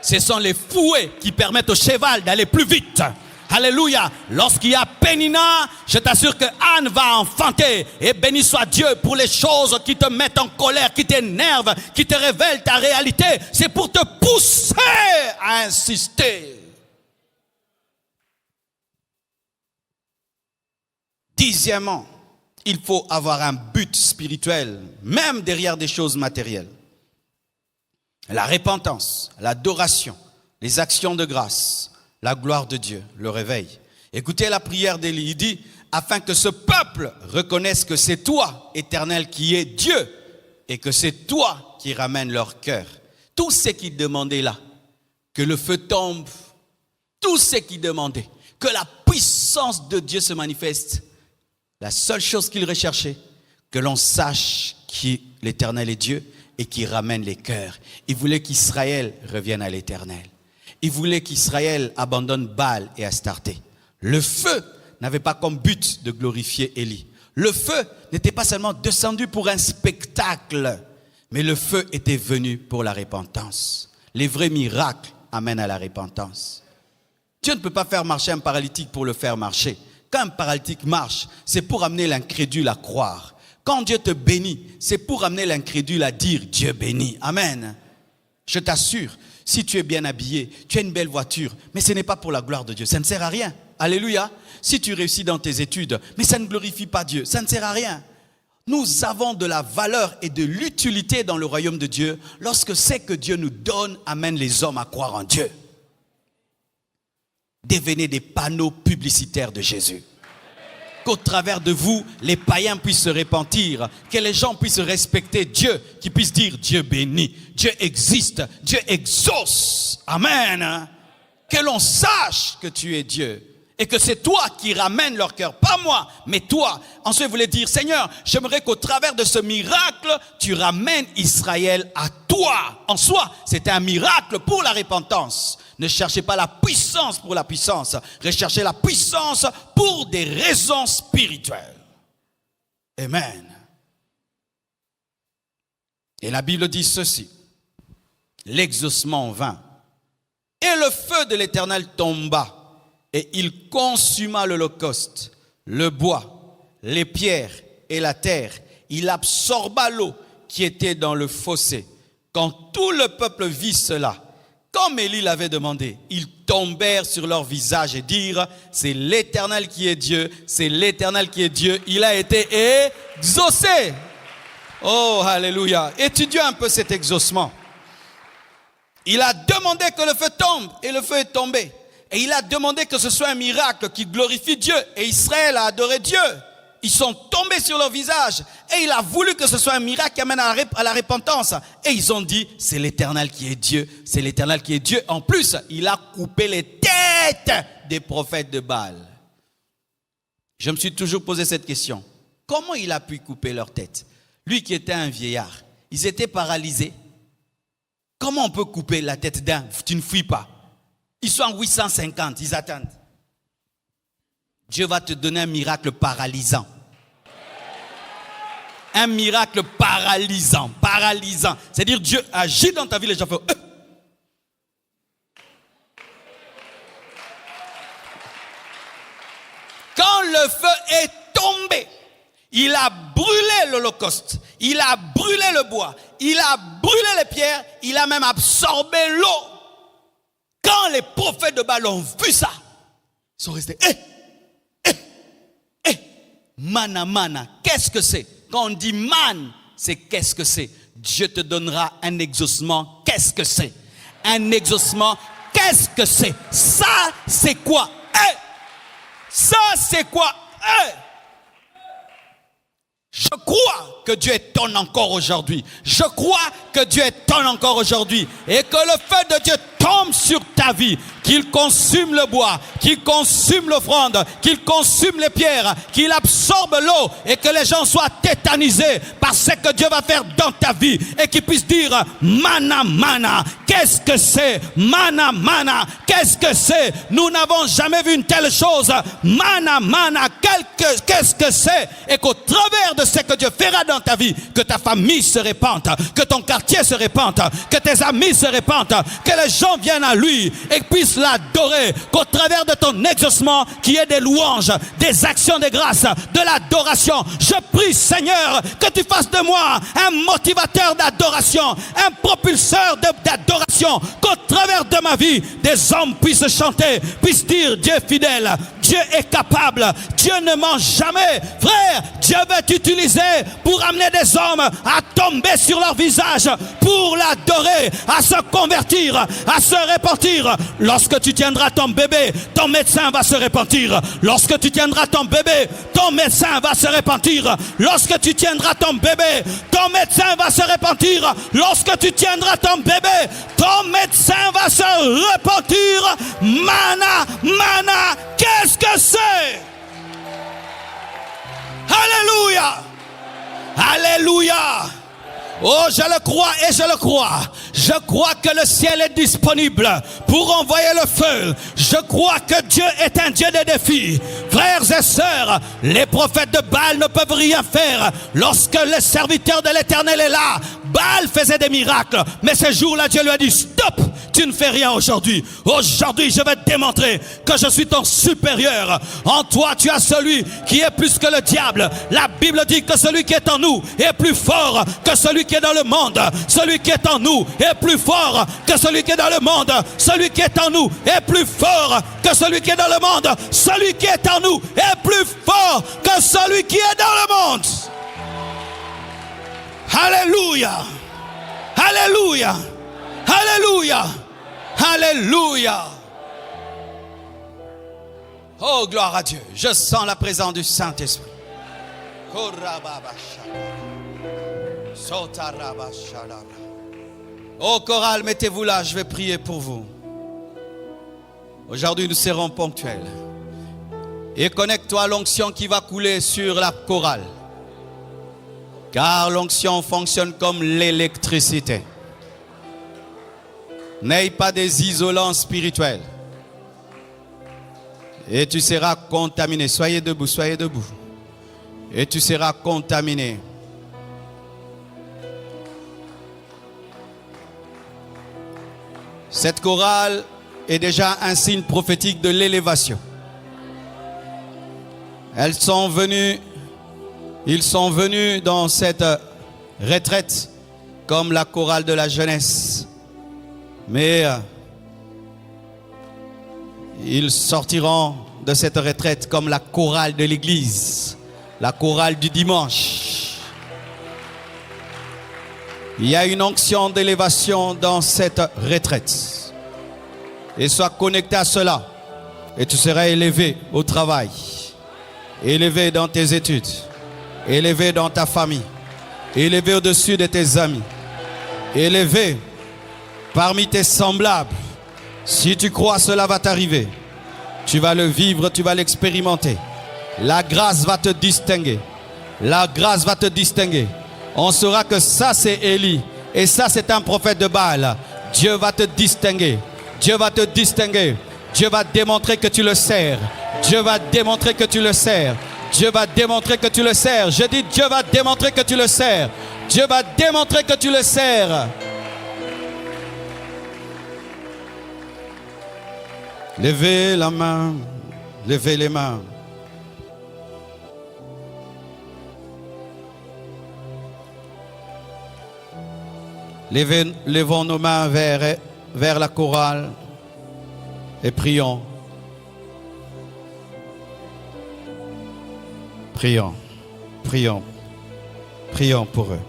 Ce sont les fouets qui permettent au cheval d'aller plus vite. Alléluia. Lorsqu'il y a Pénina, je t'assure que Anne va enfanter. Et béni soit Dieu pour les choses qui te mettent en colère, qui t'énervent, qui te révèlent ta réalité. C'est pour te pousser à insister. 10e, il faut avoir un but spirituel, même derrière des choses matérielles. La repentance, l'adoration, les actions de grâce, la gloire de Dieu, le réveil. Écoutez la prière d'Élie, il dit, afin que ce peuple reconnaisse que c'est toi, Éternel, qui es Dieu, et que c'est toi qui ramènes leur cœur. Tout ce qu'ils demandaient là, que le feu tombe, tout ce qu'ils demandaient, que la puissance de Dieu se manifeste. La seule chose qu'ils recherchaient, que l'on sache que l'Éternel est Dieu et qu'il ramène les cœurs. Ils voulaient qu'Israël revienne à l'Éternel. Ils voulaient qu'Israël abandonne Baal et Astarté. Le feu n'avait pas comme but de glorifier Élie. Le feu n'était pas seulement descendu pour un spectacle, mais le feu était venu pour la repentance. Les vrais miracles amènent à la repentance. Dieu ne peut pas faire marcher un paralytique pour le faire marcher. Quand un paralytique marche, c'est pour amener l'incrédule à croire. Quand Dieu te bénit, c'est pour amener l'incrédule à dire Dieu bénit. Amen. Je t'assure, si tu es bien habillé, tu as une belle voiture, mais ce n'est pas pour la gloire de Dieu, ça ne sert à rien. Alléluia. Si tu réussis dans tes études, mais ça ne glorifie pas Dieu, ça ne sert à rien. Nous avons de la valeur et de l'utilité dans le royaume de Dieu lorsque ce que Dieu nous donne amène les hommes à croire en Dieu. Devenez des panneaux publicitaires de Jésus. Qu'au travers de vous, les païens puissent se repentir, que les gens puissent respecter Dieu, qu'ils puissent dire Dieu bénit, Dieu existe, Dieu exauce. Amen. Que l'on sache que tu es Dieu et que c'est toi qui ramènes leur cœur, pas moi, mais toi. Ensuite, vous voulez dire, Seigneur, j'aimerais qu'au travers de ce miracle, tu ramènes Israël à toi. En soi, c'était un miracle pour la repentance. Ne cherchez pas la puissance pour la puissance. Recherchez la puissance pour des raisons spirituelles. Amen. Et la Bible dit ceci. L'exaucement vint. Et le feu de l'Éternel tomba. Et il consuma l'holocauste, le bois, les pierres et la terre. Il absorba l'eau qui était dans le fossé. Quand tout le peuple vit cela, comme Élie l'avait demandé, ils tombèrent sur leur visage et dirent, c'est l'Éternel qui est Dieu, c'est l'Éternel qui est Dieu, il a été exaucé. Oh, alléluia. Étudions un peu cet exaucement. Il a demandé que le feu tombe et le feu est tombé. Et il a demandé que ce soit un miracle qui glorifie Dieu. Et Israël a adoré Dieu. Ils sont tombés sur leur visage. Et il a voulu que ce soit un miracle qui amène à la repentance. Et ils ont dit, c'est l'Éternel qui est Dieu. C'est l'Éternel qui est Dieu. En plus, il a coupé les têtes des prophètes de Baal. Je me suis toujours posé cette question. Comment il a pu couper leurs têtes? Lui qui était un vieillard. Ils étaient paralysés. Comment on peut couper la tête d'un? Tu ne fuis pas. Ils sont en 850, ils attendent. Dieu va te donner un miracle paralysant. Un miracle paralysant, paralysant. C'est-à-dire Dieu agit dans ta vie, les gens font... Quand le feu est tombé, il a brûlé l'holocauste, il a brûlé le bois, il a brûlé les pierres, il a même absorbé l'eau. Quand les prophètes de Baal ont vu ça, ils sont restés, mana, mana, qu'est-ce que c'est? Quand on dit man, c'est qu'est-ce que c'est? Dieu te donnera un exaucement, qu'est-ce que c'est? Un exaucement, qu'est-ce que c'est? Ça, c'est quoi? Ça, c'est quoi? Je crois que Dieu étonne encore aujourd'hui. Je crois que Dieu étonne encore aujourd'hui. Et que le feu de Dieu tombe sur ta vie. Qu'il consume le bois, qu'il consume l'offrande, qu'il consume les pierres, qu'il absorbe l'eau et que les gens soient tétanisés par ce que Dieu va faire dans ta vie. Et qu'ils puissent dire, mana, mana, qu'est-ce que c'est? Mana, mana, qu'est-ce que c'est? Nous n'avons jamais vu une telle chose. Mana, mana, qu'est-ce que c'est? Et qu'au travers de ce que Dieu fera dans ta vie, que ta famille se répande, que ton quartier se répande, que tes amis se répandent, que les gens viennent à lui et puissent l'adorer, qu'au travers de ton exaucement, qu'il y ait des louanges, des actions de grâce, de l'adoration. Je prie, Seigneur, que tu fasses de moi un motivateur d'adoration, un propulseur d'adoration, qu'au travers de ma vie, des hommes puissent chanter, puissent dire Dieu est fidèle, Dieu est capable. Dieu ne ment jamais. Frère, Dieu va t'utiliser pour amener des hommes à tomber sur leur visage, pour l'adorer, à se convertir, à se repentir. Lorsque tu tiendras ton bébé, ton médecin va se repentir. Lorsque tu tiendras ton bébé, ton médecin va se repentir. Lorsque tu tiendras ton bébé, ton médecin va se repentir. Lorsque tu tiendras ton bébé, ton médecin va se repentir. Mana, qu'est-ce que c'est? Alléluia! Alléluia! Oh, je le crois et je le crois. Je crois que le ciel est disponible pour envoyer le feu. Je crois que Dieu est un Dieu de défis. Frères et sœurs, les prophètes de Baal ne peuvent rien faire. Lorsque le serviteur de l'Éternel est là, Baal faisait des miracles. Mais ce jour-là, Dieu lui a dit, stop, tu ne fais rien aujourd'hui. Aujourd'hui, je vais te démontrer que je suis ton supérieur. En toi, tu as celui qui est plus que le diable. La Bible dit que celui qui est en nous est plus fort que celui qui est dans le monde. Celui qui est en nous est plus fort que celui qui est dans le monde. Celui qui est en nous est plus fort que celui qui est dans le monde. Celui qui est en nous est plus fort que celui qui est dans le monde. Alléluia. Alléluia. Alléluia. Alléluia. Oh, gloire à Dieu. Je sens la présence du Saint-Esprit. Oh, chorale, mettez-vous là, je vais prier pour vous. Aujourd'hui, nous serons ponctuels. Et connecte-toi à l'onction qui va couler sur la chorale. Car l'onction fonctionne comme l'électricité. N'aie pas des isolants spirituels. Et tu seras contaminé. Soyez debout, soyez debout. Et tu seras contaminé. Cette chorale est déjà un signe prophétique de l'élévation. Ils sont venus dans cette retraite comme la chorale de la jeunesse. Mais ils sortiront de cette retraite comme la chorale de l'église, la chorale du dimanche. Il y a une onction d'élévation dans cette retraite. Et sois connecté à cela. Et tu seras élevé au travail, élevé dans tes études, élevé dans ta famille, élevé au-dessus de tes amis, élevé parmi tes semblables. Si tu crois, cela va t'arriver. Tu vas le vivre, tu vas l'expérimenter. La grâce va te distinguer. La grâce va te distinguer. On saura que ça c'est Élie et ça c'est un prophète de Baal. Dieu va te distinguer. Dieu va te distinguer. Dieu va démontrer que tu le sers. Dieu va démontrer que tu le sers. Dieu va démontrer que tu le sers. Je dis Dieu va démontrer que tu le sers. Dieu va démontrer que tu le sers. Levez la main, levez les mains. Levons nos mains vers la chorale et prions. Prions, prions, prions pour eux.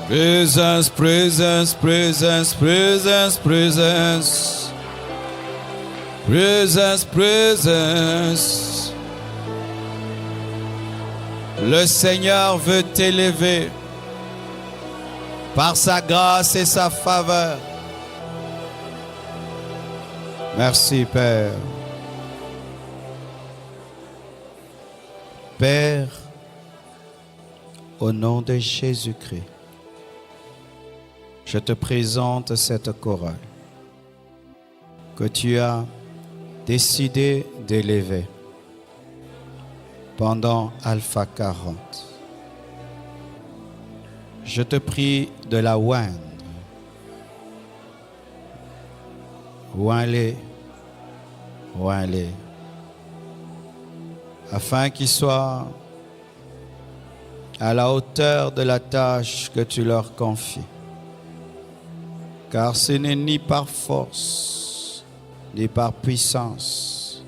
Presence, presence, presence, presence, presence. Presence, presence. Le Seigneur veut t'élever par sa grâce et sa faveur. Merci, Père. Père, au nom de Jésus-Christ, je te présente cette chorale que tu as décidé d'élever pendant Alpha 40. Je te prie de la oindre. Oins-les, oins-les, afin qu'ils soient à la hauteur de la tâche que tu leur confies. Car ce n'est ni par force, ni par puissance,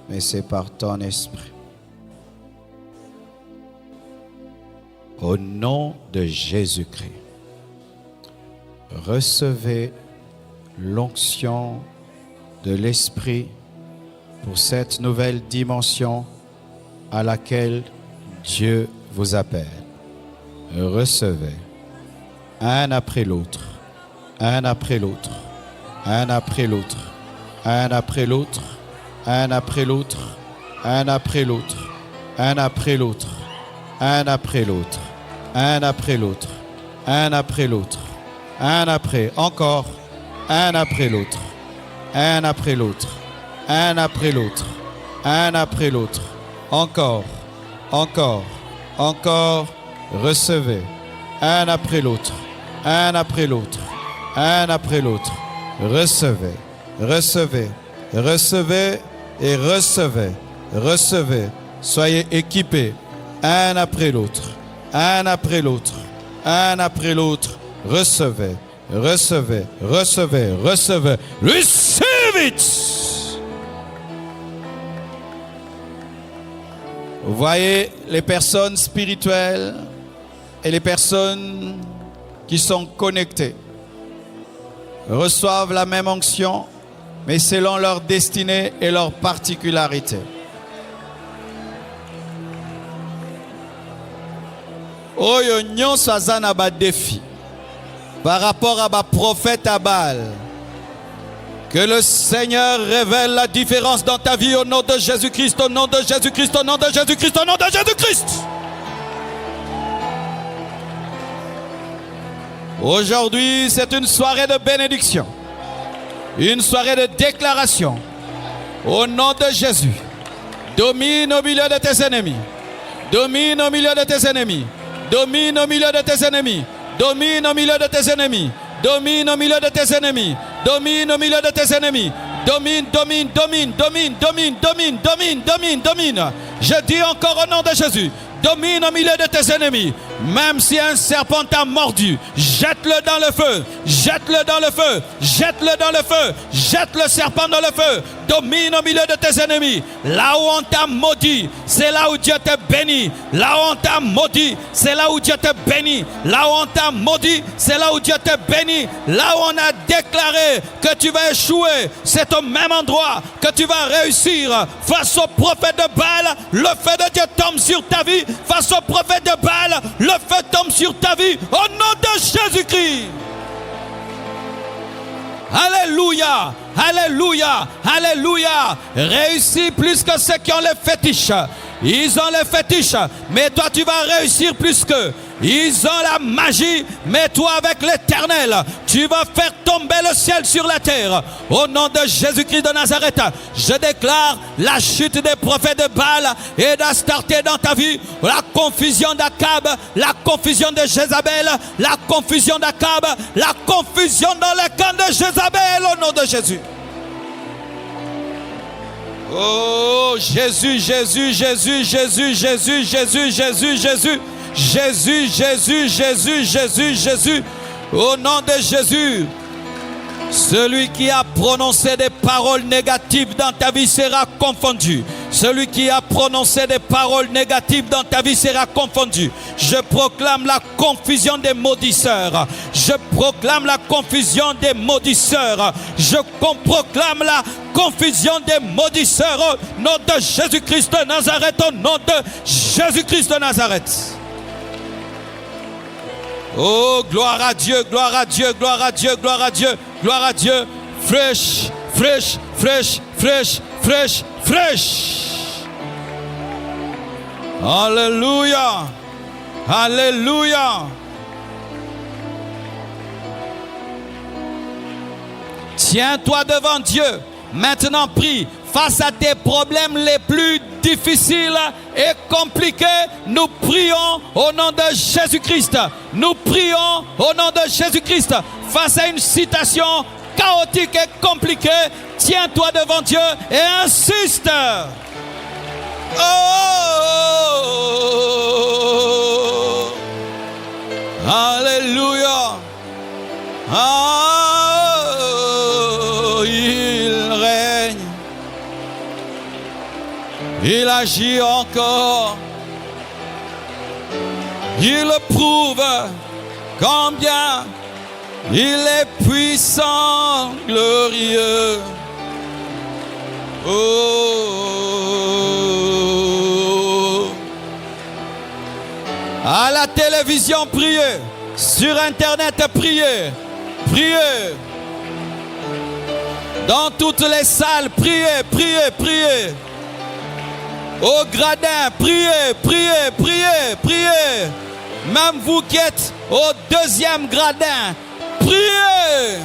mais c'est par ton esprit. Au nom de Jésus-Christ, recevez l'onction de l'Esprit pour cette nouvelle dimension à laquelle Dieu vous appelle. Recevez, un après l'autre, un après l'autre, un après l'autre, un après l'autre, un après l'autre, un après l'autre, un après l'autre, un après l'autre, un après l'autre, un après l'autre, un après, encore, un après l'autre, un après l'autre, un après l'autre, un après l'autre, encore, encore, encore, recevez, un après l'autre, un après l'autre, un après l'autre, recevez, recevez, recevez et recevez, recevez, soyez équipés, un après l'autre, un après l'autre, un après l'autre, recevez, recevez, recevez, recevez, receive it. Vous voyez, les personnes spirituelles et les personnes qui sont connectées reçoivent la même onction, mais selon leur destinée et leur particularité. Oyo nyonso aza na ba défi par rapport à ma prophète Abal. Que le Seigneur révèle la différence dans ta vie au nom de Jésus-Christ, au nom de Jésus-Christ, au nom de Jésus-Christ, au nom de Jésus-Christ. Aujourd'hui, c'est une soirée de bénédiction, une soirée de déclaration. Au nom de Jésus, domine au milieu de tes ennemis, domine au milieu de tes ennemis, domine au milieu de tes ennemis, domine au milieu de tes ennemis, domine au milieu de tes ennemis, domine au milieu de tes ennemis, domine, domine, domine, domine, domine, domine, domine, domine, domine. Je dis encore au nom de Jésus, domine au milieu de tes ennemis. Même si un serpent t'a mordu, jette-le dans le feu, jette-le dans le feu, jette-le dans le feu, jette le serpent dans le feu. Domine au milieu de tes ennemis. Là où on t'a maudit, c'est là où Dieu te bénit. Là où on t'a maudit, c'est là où Dieu te bénit. Là où on t'a maudit, c'est là où Dieu te bénit. Là où on a déclaré que tu vas échouer, c'est au même endroit que tu vas réussir. Face au prophète de Baal, le feu de Dieu tombe sur ta vie. Face au prophète de Baal, le feu tombe sur ta vie. Au nom de Jésus-Christ. Alléluia, alléluia, alléluia. Réussis plus que ceux qui ont les fétiches. Ils ont les fétiches, mais toi tu vas réussir plus qu'eux. Ils ont la magie, mais toi avec l'Éternel, tu vas faire tomber le ciel sur la terre. Au nom de Jésus-Christ de Nazareth, je déclare la chute des prophètes de Baal et d'Astarté dans ta vie. La confusion d'Akab, la confusion de Jézabel, la confusion d'Akab, la confusion dans le camp de Jézabel au nom de Jésus. Oh Jésus, Jésus, Jésus, Jésus, Jésus, Jésus, Jésus, Jésus. Jésus, Jésus, Jésus, Jésus, Jésus, au nom de Jésus, celui qui a prononcé des paroles négatives dans ta vie sera confondu. Celui qui a prononcé des paroles négatives dans ta vie sera confondu. Je proclame la confusion des maudisseurs. Je proclame la confusion des maudisseurs. Je proclame la confusion des maudisseurs au nom de Jésus-Christ de Nazareth, au nom de Jésus-Christ de Nazareth. Oh, gloire à Dieu, gloire à Dieu, gloire à Dieu, gloire à Dieu, gloire à Dieu. Fraîche, fraîche, fraîche, fraîche, fraîche, fraîche. Alléluia, alléluia. Tiens-toi devant Dieu. Maintenant, prie. Face à tes problèmes les plus difficiles et compliqués, nous prions au nom de Jésus-Christ. Nous prions au nom de Jésus-Christ. Face à une situation chaotique et compliquée, tiens-toi devant Dieu et insiste. Oh, alléluia. Oh, il règne. Il agit encore. Il prouve combien il est puissant, glorieux. Oh. À la télévision, priez. Sur Internet, priez. Priez. Dans toutes les salles, priez, priez, priez. Au gradin, priez, priez, priez, priez. Même vous qui êtes au deuxième gradin, priez.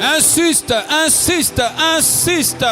Insiste, insiste, insiste.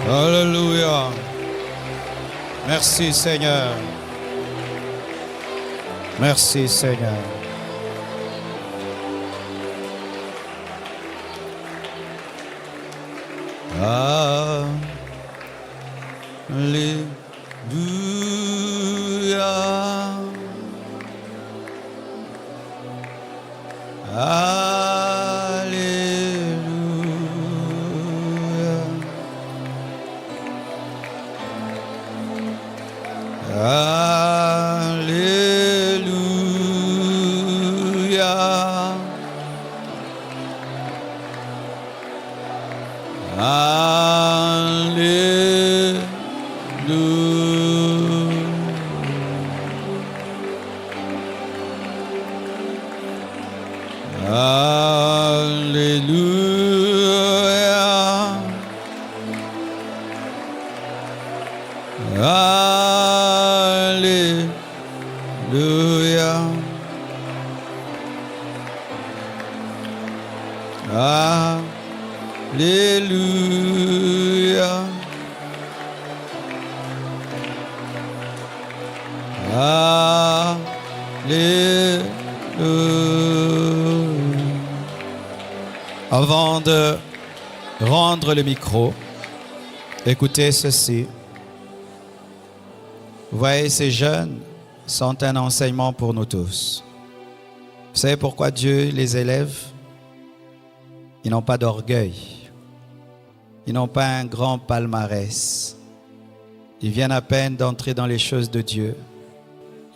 Alléluia. Merci Seigneur. Merci Seigneur. Alléluia. Alléluia. Alléluia. Alléluia. Alléluia. Alléluia. Avant de rendre le micro, écoutez ceci. Vous voyez, ces jeunes sont un enseignement pour nous tous. Vous savez pourquoi Dieu les élève? Ils n'ont pas d'orgueil. Ils n'ont pas un grand palmarès. Ils viennent à peine d'entrer dans les choses de Dieu.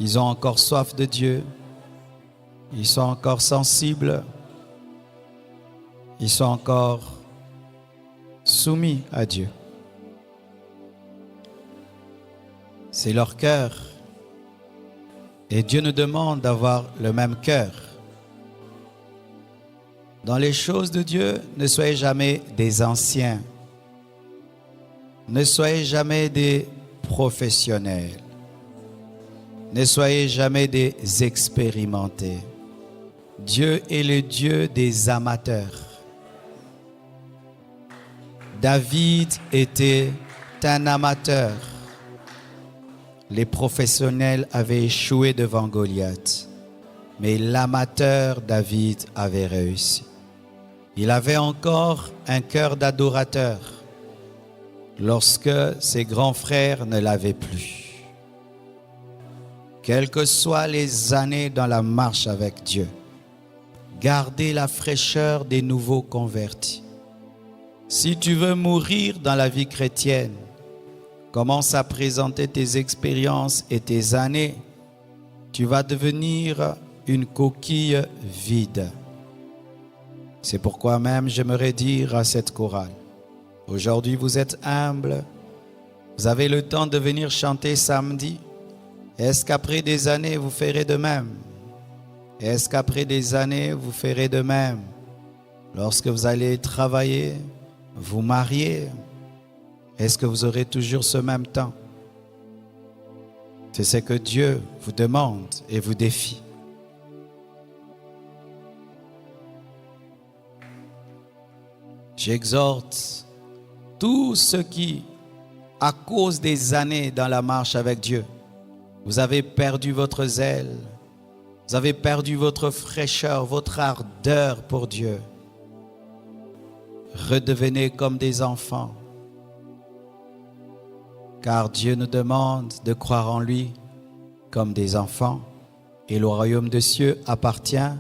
Ils ont encore soif de Dieu. Ils sont encore sensibles. Ils sont encore soumis à Dieu. C'est leur cœur. Et Dieu nous demande d'avoir le même cœur. Dans les choses de Dieu, ne soyez jamais des anciens. Ne soyez jamais des professionnels. Ne soyez jamais des expérimentés. Dieu est le Dieu des amateurs. David était un amateur. Les professionnels avaient échoué devant Goliath. Mais l'amateur David avait réussi. Il avait encore un cœur d'adorateur lorsque ses grands frères ne l'avaient plus. Quelles que soient les années dans la marche avec Dieu, gardez la fraîcheur des nouveaux convertis. Si tu veux mourir dans la vie chrétienne Commence à présenter tes expériences et tes années. Tu vas devenir une coquille vide. C'est pourquoi même j'aimerais dire à cette chorale, aujourd'hui vous êtes humble, vous avez le temps de venir chanter samedi. Est-ce qu'après des années vous ferez de même? Est-ce qu'après des années vous ferez de même? Lorsque vous allez travailler, vous marier, est-ce que vous aurez toujours ce même temps? C'est ce que Dieu vous demande et vous défie. J'exhorte tous ceux qui, à cause des années dans la marche avec Dieu, vous avez perdu votre zèle, vous avez perdu votre fraîcheur, votre ardeur pour Dieu. Redevenez comme des enfants, car Dieu nous demande de croire en lui comme des enfants, et le royaume des cieux appartient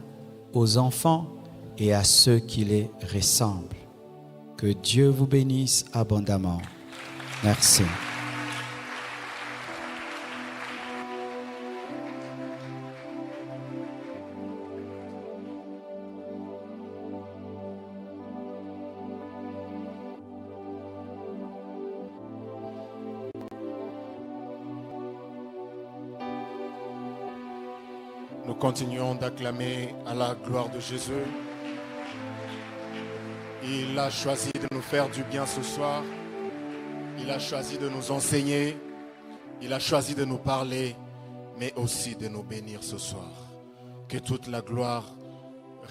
aux enfants et à ceux qui les ressemblent. Que Dieu vous bénisse abondamment. Merci. Nous continuons d'acclamer à la gloire de Jésus. Il a choisi de nous faire du bien ce soir. Il a choisi de nous enseigner. Il a choisi de nous parler, mais aussi de nous bénir ce soir. Que toute la gloire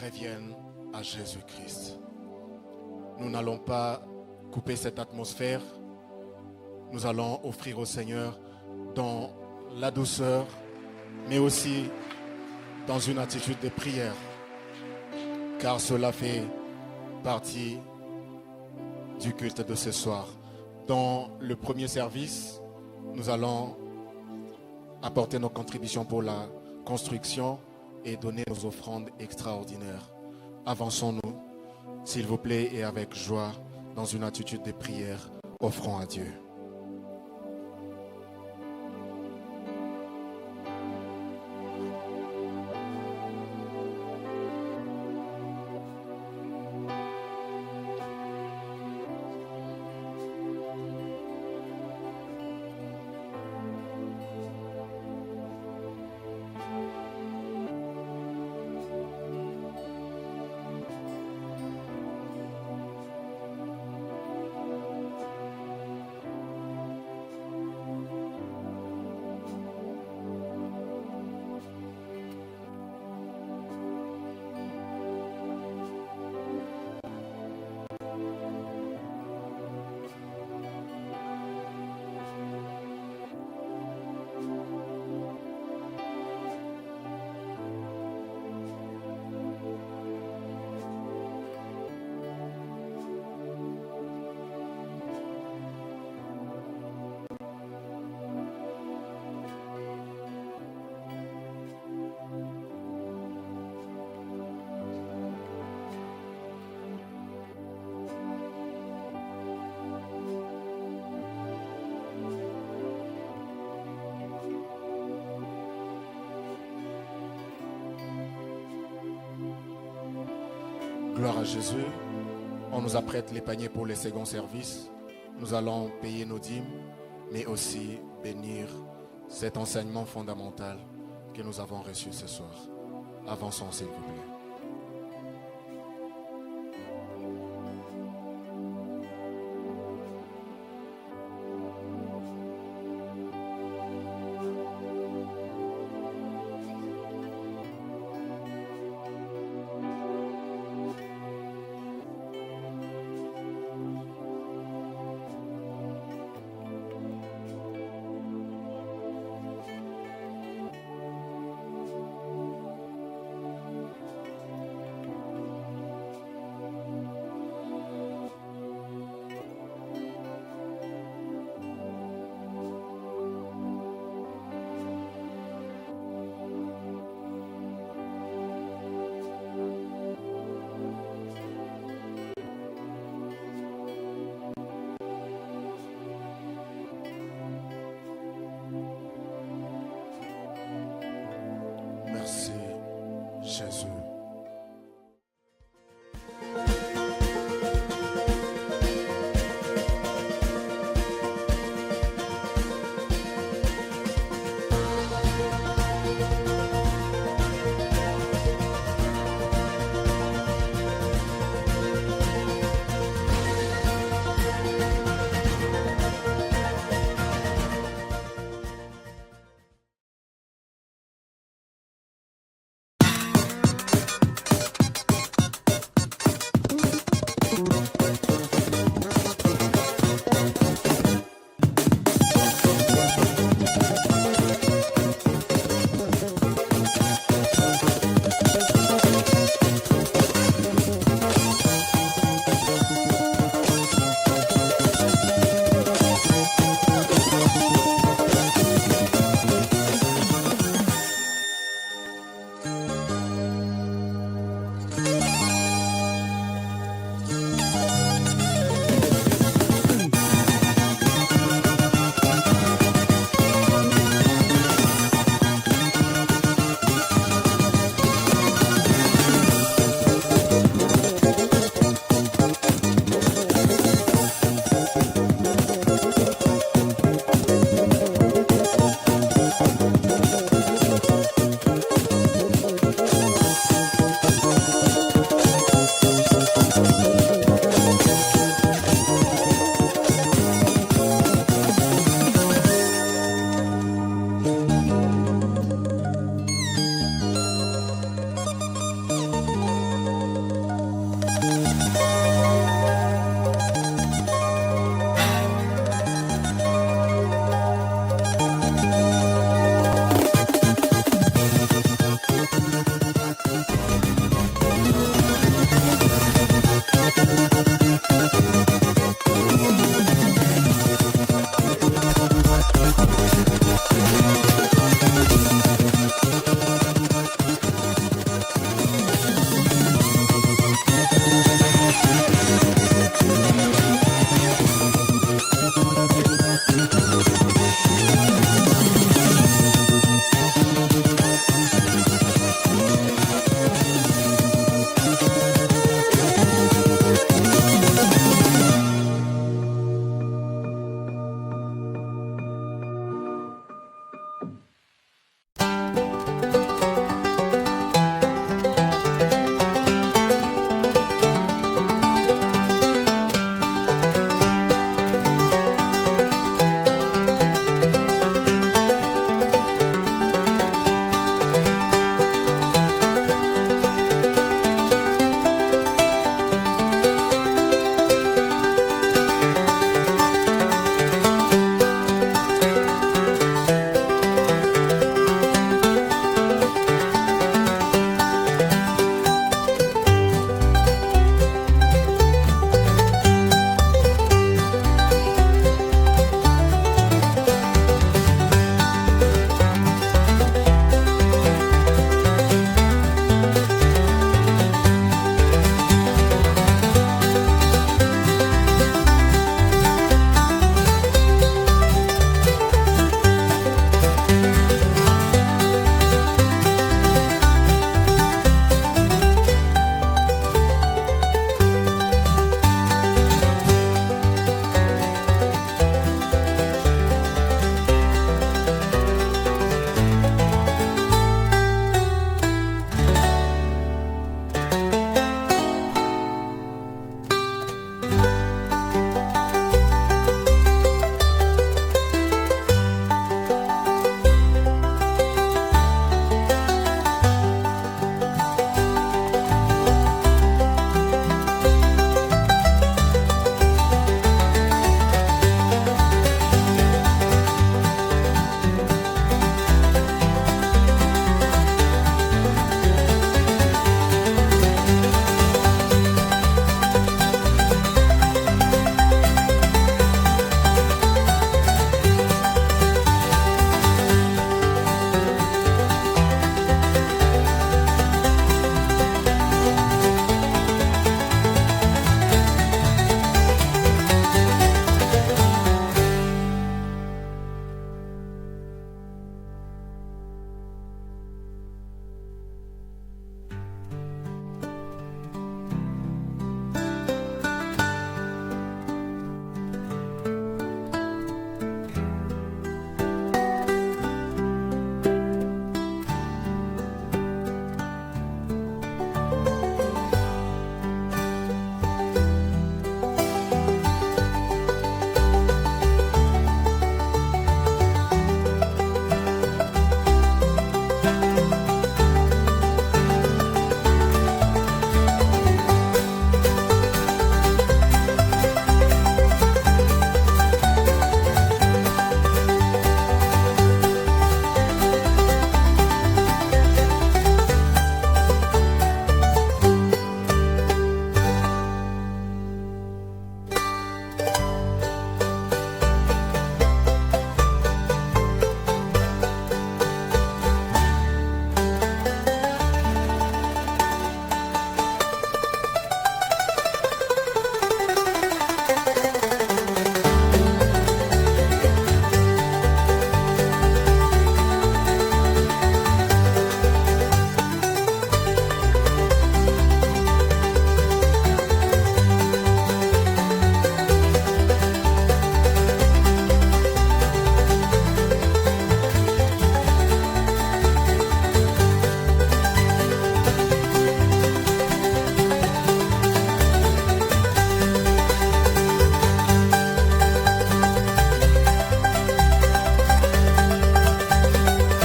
revienne à Jésus-Christ. Nous n'allons pas couper cette atmosphère. Nous allons offrir au Seigneur dans la douceur, mais aussi dans une attitude de prière, car cela fait partie du culte de ce soir. Dans le premier service, nous allons apporter nos contributions pour la construction et donner nos offrandes extraordinaires. Avançons-nous, s'il vous plaît, et avec joie, dans une attitude de prière, offrons à Dieu. Gloire à Jésus. On nous apprête les paniers pour les seconds services. Nous allons payer nos dîmes, mais aussi bénir cet enseignement fondamental que nous avons reçu ce soir. Avançons, s'il vous plaît.